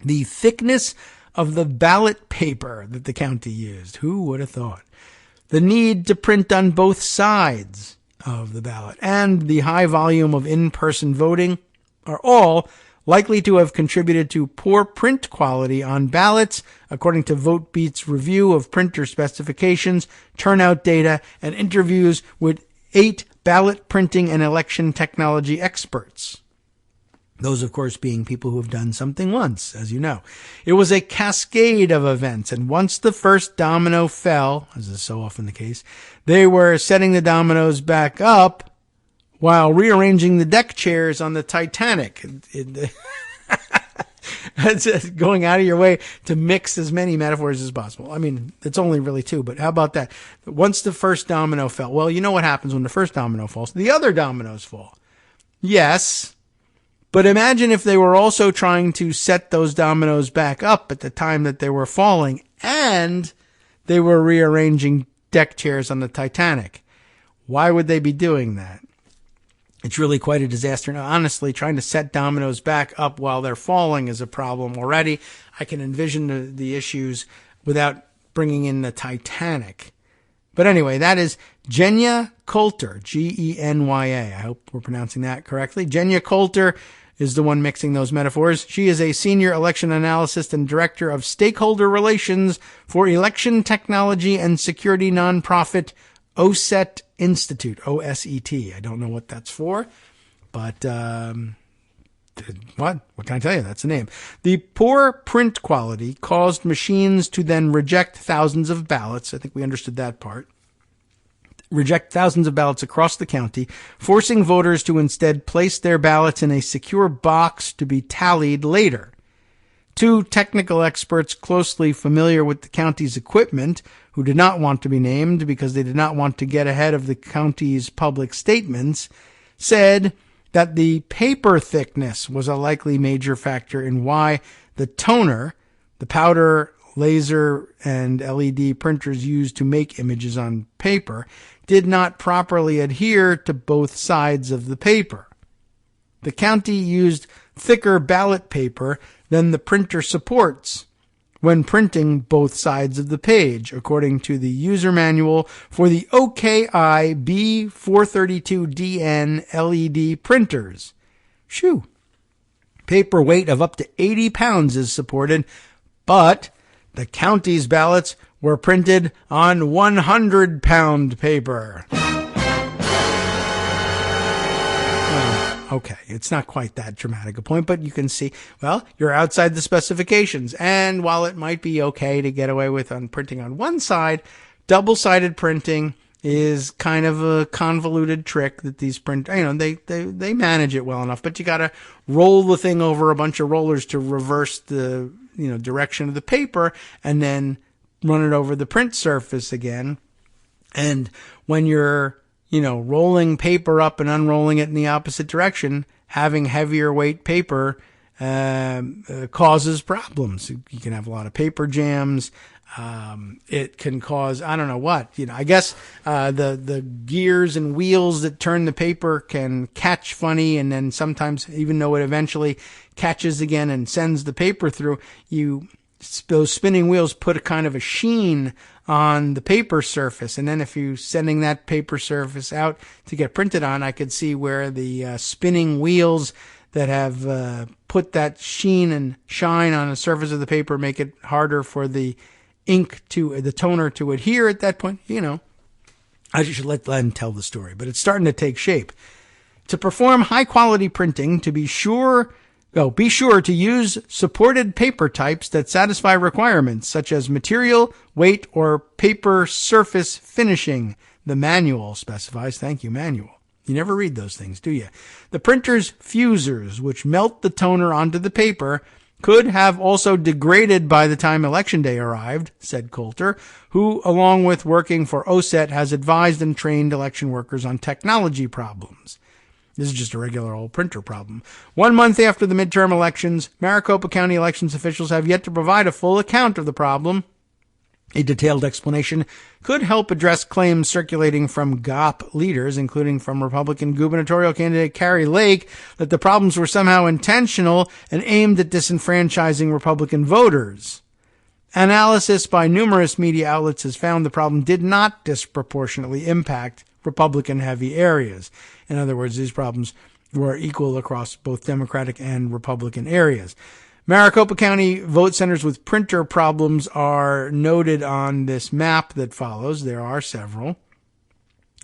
The thickness of the ballot paper that the county used. Who would have thought? The need to print on both sides of the ballot and the high volume of in-person voting are all likely to have contributed to poor print quality on ballots, according to VoteBeat's review of printer specifications, turnout data, and interviews with 8 ballot printing and election technology experts. Those, of course, being people who have done something once, as you know. It was a cascade of events, and once the first domino fell, as is so often the case, they were setting the dominoes back up while rearranging the deck chairs on the Titanic. It's going out of your way to mix as many metaphors as possible. I mean, it's only really 2, but how about that? Once the first domino fell, well, you know what happens when the first domino falls? The other dominoes fall. Yes. But imagine if they were also trying to set those dominoes back up at the time that they were falling and they were rearranging deck chairs on the Titanic. Why would they be doing that? It's really quite a disaster. Now, honestly, trying to set dominoes back up while they're falling is a problem already. I can envision the issues without bringing in the Titanic. But anyway, that is Genya Coulter, Genya. I hope we're pronouncing that correctly. Genya Coulter is the one mixing those metaphors. She is a senior election analyst and director of stakeholder relations for election technology and security nonprofit OSET Institute, O-S-E-T. I don't know what that's for, but what can I tell you? That's the name. The poor print quality caused machines to then reject thousands of ballots. I think we understood that part. Reject thousands of ballots across the county, forcing voters to instead place their ballots in a secure box to be tallied later. Two technical experts closely familiar with the county's equipment, who did not want to be named because they did not want to get ahead of the county's public statements, said that the paper thickness was a likely major factor in why the toner, the powder, laser, and LED printers used to make images on paper, did not properly adhere to both sides of the paper. The county used thicker ballot paper than the printer supports when printing both sides of the page, according to the user manual for the OKI B432DN LED printers. Shoo! Paper weight of up to 80 pounds is supported, but the county's ballots were printed on 100-pound paper. Okay, it's not quite that dramatic a point, but you can see, well, you're outside the specifications. And while it might be okay to get away with printing on one side, double-sided printing is kind of a convoluted trick that these they manage it well enough, but you got to roll the thing over a bunch of rollers to reverse the, direction of the paper and then run it over the print surface again. And when you're rolling paper up and unrolling it in the opposite direction, having heavier weight paper causes problems. You can have a lot of paper jams. It can cause, I don't know what, I guess the gears and wheels that turn the paper can catch funny, and then sometimes, even though it eventually catches again and sends the paper through, those spinning wheels put a kind of a sheen on the paper surface. And then if you're sending that paper surface out to get printed on, I could see where the spinning wheels that have put that sheen and shine on the surface of the paper make it harder for the the toner to adhere at that point. I should let them tell the story, but it's starting to take shape. To perform high quality printing, be sure to use supported paper types that satisfy requirements such as material, weight, or paper surface finishing. The manual specifies. Thank you, manual. You never read those things, do you? The printer's fusers, which melt the toner onto the paper, could have also degraded by the time Election Day arrived, said Coulter, who, along with working for OSET, has advised and trained election workers on technology problems. This is just a regular old printer problem. 1 month after the midterm elections, Maricopa County elections officials have yet to provide a full account of the problem. A detailed explanation could help address claims circulating from GOP leaders, including from Republican gubernatorial candidate Carrie Lake, that the problems were somehow intentional and aimed at disenfranchising Republican voters. Analysis by numerous media outlets has found the problem did not disproportionately impact Republican-heavy areas. In other words, these problems were equal across both Democratic and Republican areas. Maricopa County vote centers with printer problems are noted on this map that follows. There are several.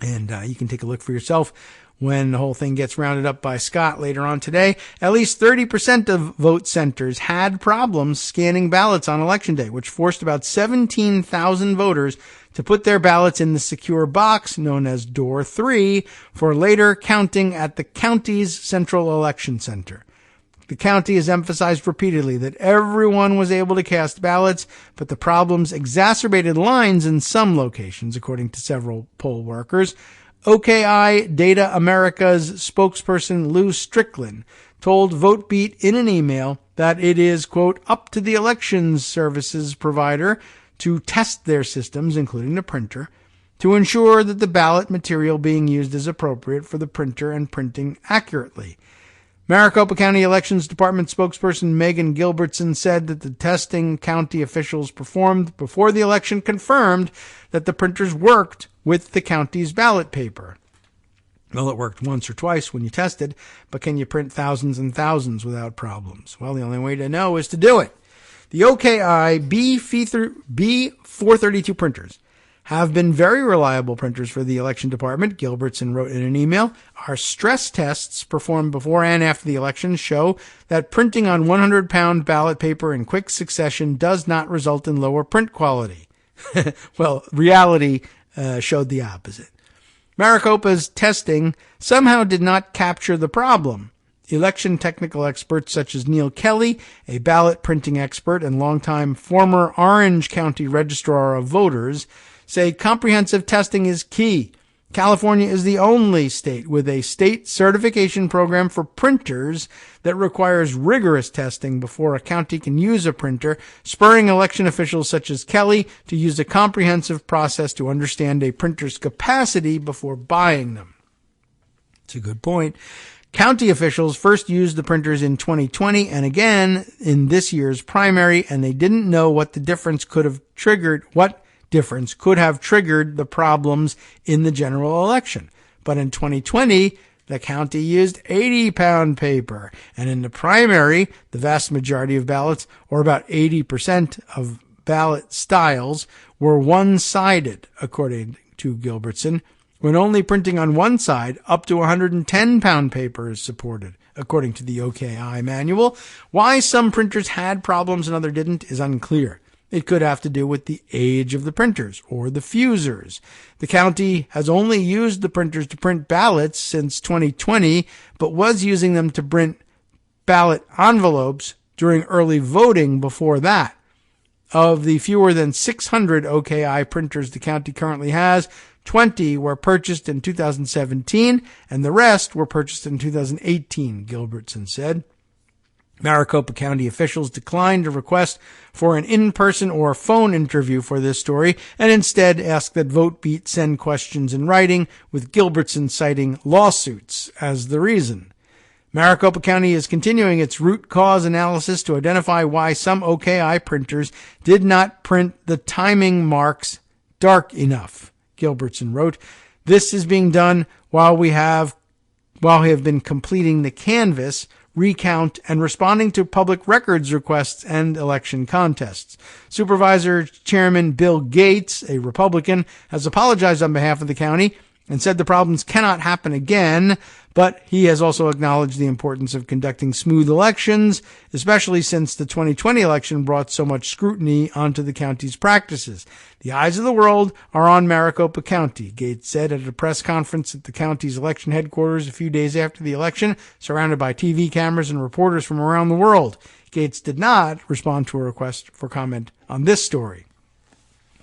And you can take a look for yourself when the whole thing gets rounded up by Scott later on today. At least 30% of vote centers had problems scanning ballots on Election Day, which forced about 17,000 voters to put their ballots in the secure box known as Door 3 for later counting at the county's Central Election Center. The county has emphasized repeatedly that everyone was able to cast ballots, but the problems exacerbated lines in some locations, according to several poll workers. OKI Data America's spokesperson Lou Strickland told VoteBeat in an email that it is, quote, up to the elections services provider to test their systems, including the printer, to ensure that the ballot material being used is appropriate for the printer and printing accurately. Maricopa County Elections Department spokesperson Megan Gilbertson said that the testing county officials performed before the election confirmed that the printers worked with the county's ballot paper. Well, it worked once or twice when you tested, but can you print thousands and thousands without problems? Well, the only way to know is to do it. The OKI B432 printers have been very reliable printers for the election department, Gilbertson wrote in an email. Our stress tests performed before and after the election show that printing on 100-pound ballot paper in quick succession does not result in lower print quality. Well, reality showed the opposite. Maricopa's testing somehow did not capture the problem. Election technical experts such as Neil Kelly, a ballot printing expert and longtime former Orange County Registrar of Voters, say comprehensive testing is key. California is the only state with a state certification program for printers that requires rigorous testing before a county can use a printer, spurring election officials such as Kelly to use a comprehensive process to understand a printer's capacity before buying them. It's a good point. County officials first used the printers in 2020 and again in this year's primary, and they didn't know what difference could have triggered the problems in the general election. But in 2020, the county used 80-pound paper, and in the primary, the vast majority of ballots, or about 80% of ballot styles, were one-sided, according to Gilbertson, when only printing on one side up to 110-pound paper is supported, according to the OKI manual. Why some printers had problems and others didn't is unclear. It could have to do with the age of the printers or the fusers. The county has only used the printers to print ballots since 2020, but was using them to print ballot envelopes during early voting before that. Of the fewer than 600 OKI printers the county currently has, 20 were purchased in 2017, and the rest were purchased in 2018, Gilbertson said. Maricopa County officials declined a request for an in-person or phone interview for this story and instead asked that VoteBeat send questions in writing, with Gilbertson citing lawsuits as the reason. Maricopa County is continuing its root cause analysis to identify why some OKI printers did not print the timing marks dark enough, Gilbertson wrote. This is being done while we have been completing the canvass, recount, and responding to public records requests and election contests. Supervisor Chairman Bill Gates, a Republican, has apologized on behalf of the county and said the problems cannot happen again, but he has also acknowledged the importance of conducting smooth elections, especially since the 2020 election brought so much scrutiny onto the county's practices. The eyes of the world are on Maricopa County, Gates said at a press conference at the county's election headquarters a few days after the election, surrounded by TV cameras and reporters from around the world. Gates did not respond to a request for comment on this story.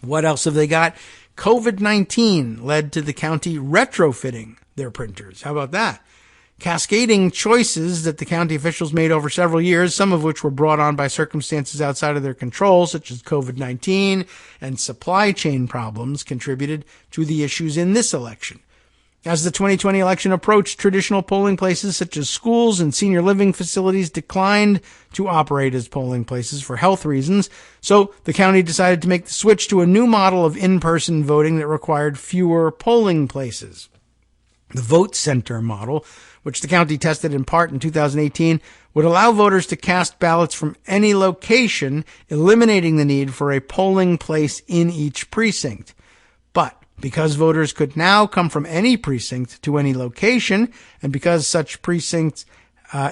What else have they got? COVID-19 led to the county retrofitting their printers. How about that? Cascading choices that the county officials made over several years, some of which were brought on by circumstances outside of their control, such as COVID-19 and supply chain problems, contributed to the issues in this election. As the 2020 election approached, traditional polling places such as schools and senior living facilities declined to operate as polling places for health reasons, so the county decided to make the switch to a new model of in-person voting that required fewer polling places. The vote center model, which the county tested in part in 2018, would allow voters to cast ballots from any location, eliminating the need for a polling place in each precinct. But because voters could now come from any precinct to any location, and because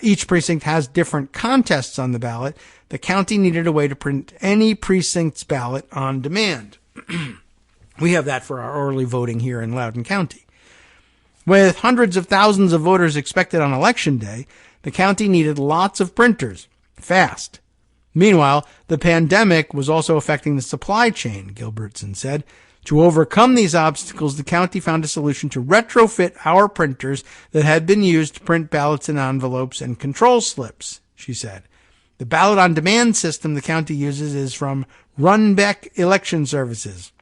each precinct has different contests on the ballot, the county needed a way to print any precinct's ballot on demand. We have that for our early voting here in Loudoun County. With hundreds of thousands of voters expected on Election Day, the county needed lots of printers, fast. Meanwhile, the pandemic was also affecting the supply chain, Gilbertson said. To overcome these obstacles, the county found a solution to retrofit our printers that had been used to print ballots and envelopes and control slips, she said. The ballot-on-demand system the county uses is from Runbeck Election Services.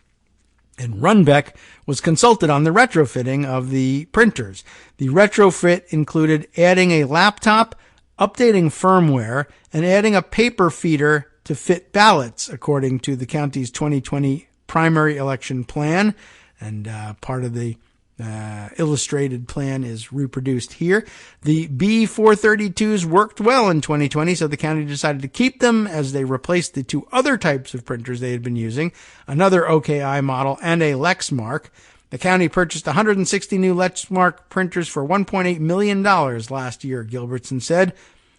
And Runbeck was consulted on the retrofitting of the printers. The retrofit included adding a laptop, updating firmware, and adding a paper feeder to fit ballots, according to the county's 2020 primary election plan. And part of the illustrated plan is reproduced here. The B432s worked well in 2020, so the county decided to keep them as they replaced the two other types of printers they had been using, another OKI model and a Lexmark. The county purchased 160 new Lexmark printers for $1.8 million last year, Gilbertson said.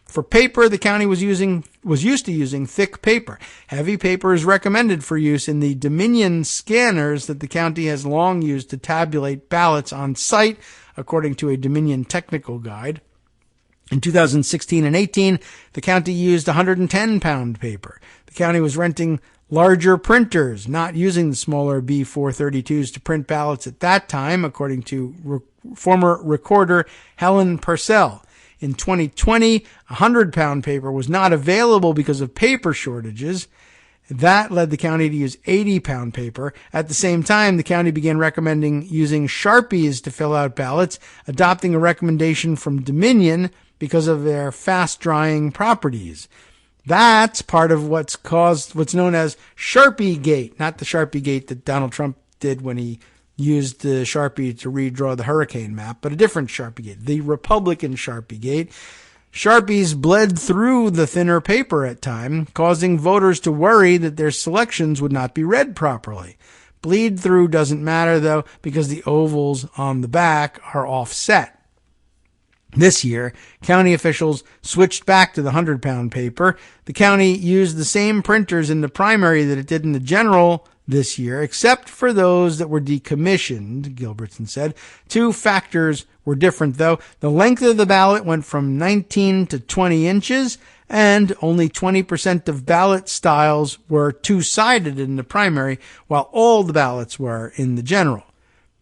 For paper, the county was used to using thick paper. Heavy paper is recommended for use in the Dominion scanners that the county has long used to tabulate ballots on site, according to a Dominion technical guide. In 2016 and 18, the county used 110-pound paper. The county was renting larger printers, not using the smaller B432s to print ballots at that time, according to former recorder Helen Purcell. In 2020, 100-pound paper was not available because of paper shortages. That led the county to use 80-pound paper. At the same time, the county began recommending using Sharpies to fill out ballots, adopting a recommendation from Dominion because of their fast-drying properties. That's part of what's known as Sharpie Gate, not the Sharpie Gate that Donald Trump did when he used the Sharpie to redraw the hurricane map, but a different Sharpie Gate, the Republican Sharpie Gate. Sharpies bled through the thinner paper at times, causing voters to worry that their selections would not be read properly. Bleed through doesn't matter, though, because the ovals on the back are offset. This year, county officials switched back to the 100-pound paper. The county used the same printers in the primary that it did in the general this year, except for those that were decommissioned, Gilbertson said. Two factors were different, though. The length of the ballot went from 19 to 20 inches, and only 20% of ballot styles were two-sided in the primary, while all the ballots were in the general.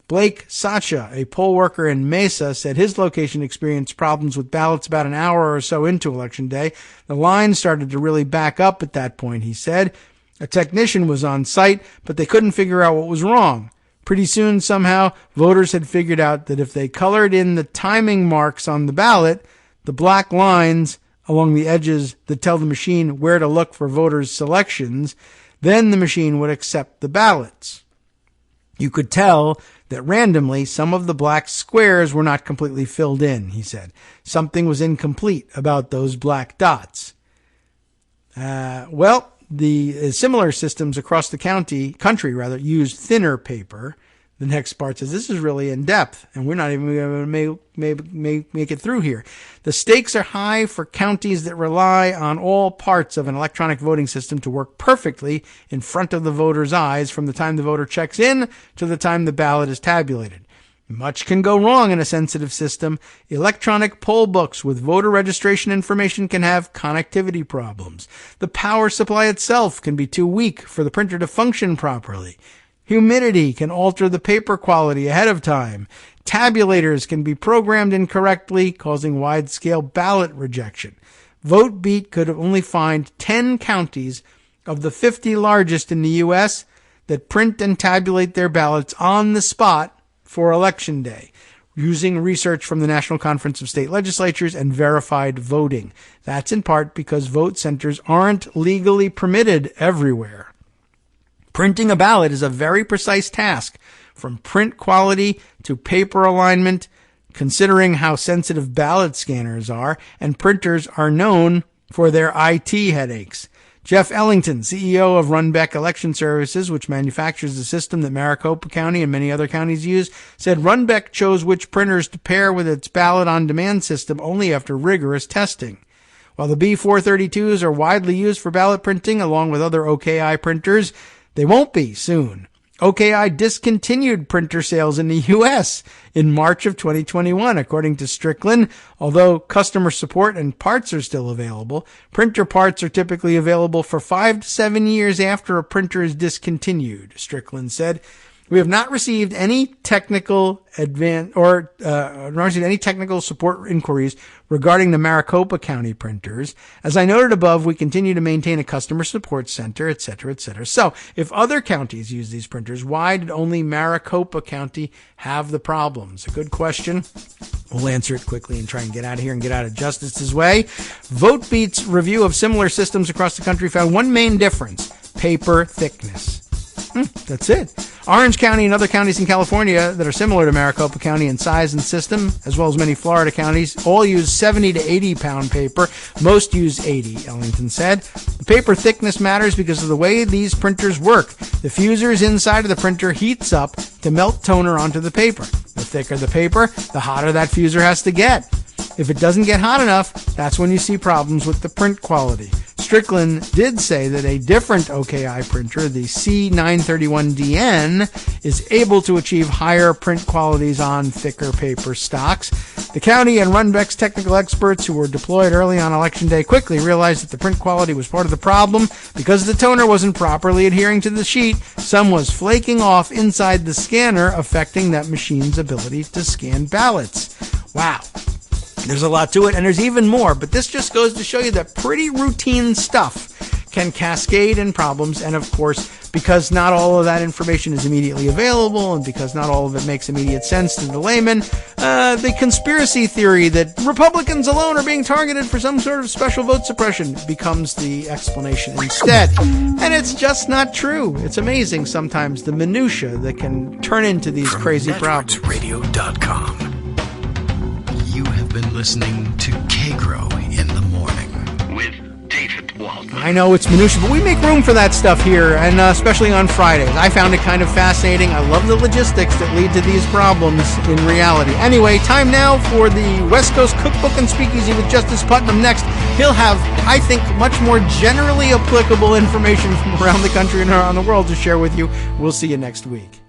Blake Sacha, a poll worker in Mesa, said his location experienced problems with ballots about an hour or so into Election Day. The line started to really back up at that point, he said. A technician was on site, but they couldn't figure out what was wrong. Pretty soon, somehow, voters had figured out that if they colored in the timing marks on the ballot, the black lines along the edges that tell the machine where to look for voters' selections, then the machine would accept the ballots. You could tell that randomly some of the black squares were not completely filled in, he said. Something was incomplete about those black dots. The similar systems across the country use thinner paper. The next part says this is really in depth, and we're not even going to make it through here. The stakes are high for counties that rely on all parts of an electronic voting system to work perfectly in front of the voter's eyes from the time the voter checks in to the time the ballot is tabulated. Much can go wrong in a sensitive system. Electronic poll books with voter registration information can have connectivity problems. The power supply itself can be too weak for the printer to function properly. Humidity can alter the paper quality ahead of time. Tabulators can be programmed incorrectly, causing wide-scale ballot rejection. VoteBeat could only find 10 counties of the 50 largest in the U.S. that print and tabulate their ballots on the spot for Election Day, using research from the National Conference of State Legislatures and verified voting. That's in part because vote centers aren't legally permitted everywhere. Printing a ballot is a very precise task, from print quality to paper alignment, considering how sensitive ballot scanners are, and printers are known for their IT headaches. Jeff Ellington, CEO of Runbeck Election Services, which manufactures the system that Maricopa County and many other counties use, said Runbeck chose which printers to pair with its ballot-on-demand system only after rigorous testing. While the B432s are widely used for ballot printing along with other OKI printers, they won't be soon. OKI discontinued printer sales in the U.S. in March of 2021, according to Strickland. Although customer support and parts are still available, printer parts are typically available for 5 to 7 years after a printer is discontinued, Strickland said. We have not received any technical support inquiries regarding the Maricopa County printers. As I noted above, we continue to maintain a customer support center, etc., etc. So, if other counties use these printers, why did only Maricopa County have the problems? A good question. We'll answer it quickly and try and get out of here and get out of Justice's way. VoteBeat's review of similar systems across the country found one main difference: paper thickness. That's it. Orange County and other counties in California that are similar to Maricopa County in size and system, as well as many Florida counties, all use 70 to 80 pound paper. Most use 80, Ellington said. The paper thickness matters because of the way these printers work. The fusers inside of the printer heats up to melt toner onto the paper. The thicker the paper, the hotter that fuser has to get. If it doesn't get hot enough, that's when you see problems with the print quality. Strickland did say that a different OKI printer, the C931DN, is able to achieve higher print qualities on thicker paper stocks. The county and Runbeck's technical experts who were deployed early on Election Day quickly realized that the print quality was part of the problem because the toner wasn't properly adhering to the sheet. Some was flaking off inside the scanner, affecting that machine's ability to scan ballots. Wow. There's a lot to it, and there's even more, but this just goes to show you that pretty routine stuff can cascade in problems, and of course, because not all of that information is immediately available, and because not all of it makes immediate sense to the layman, the conspiracy theory that Republicans alone are being targeted for some sort of special vote suppression becomes the explanation instead. And it's just not true. It's amazing sometimes the minutia that can turn into these crazy problems. Radio.com. You have been listening to Kagro in the Morning with David Waldman. I know it's minutia, but we make room for that stuff here, and especially on Fridays. I found it kind of fascinating. I love the logistics that lead to these problems in reality. Anyway, time now for the West Coast Cookbook and Speakeasy with Justice Putnam next. He'll have, I think, much more generally applicable information from around the country and around the world to share with you. We'll see you next week.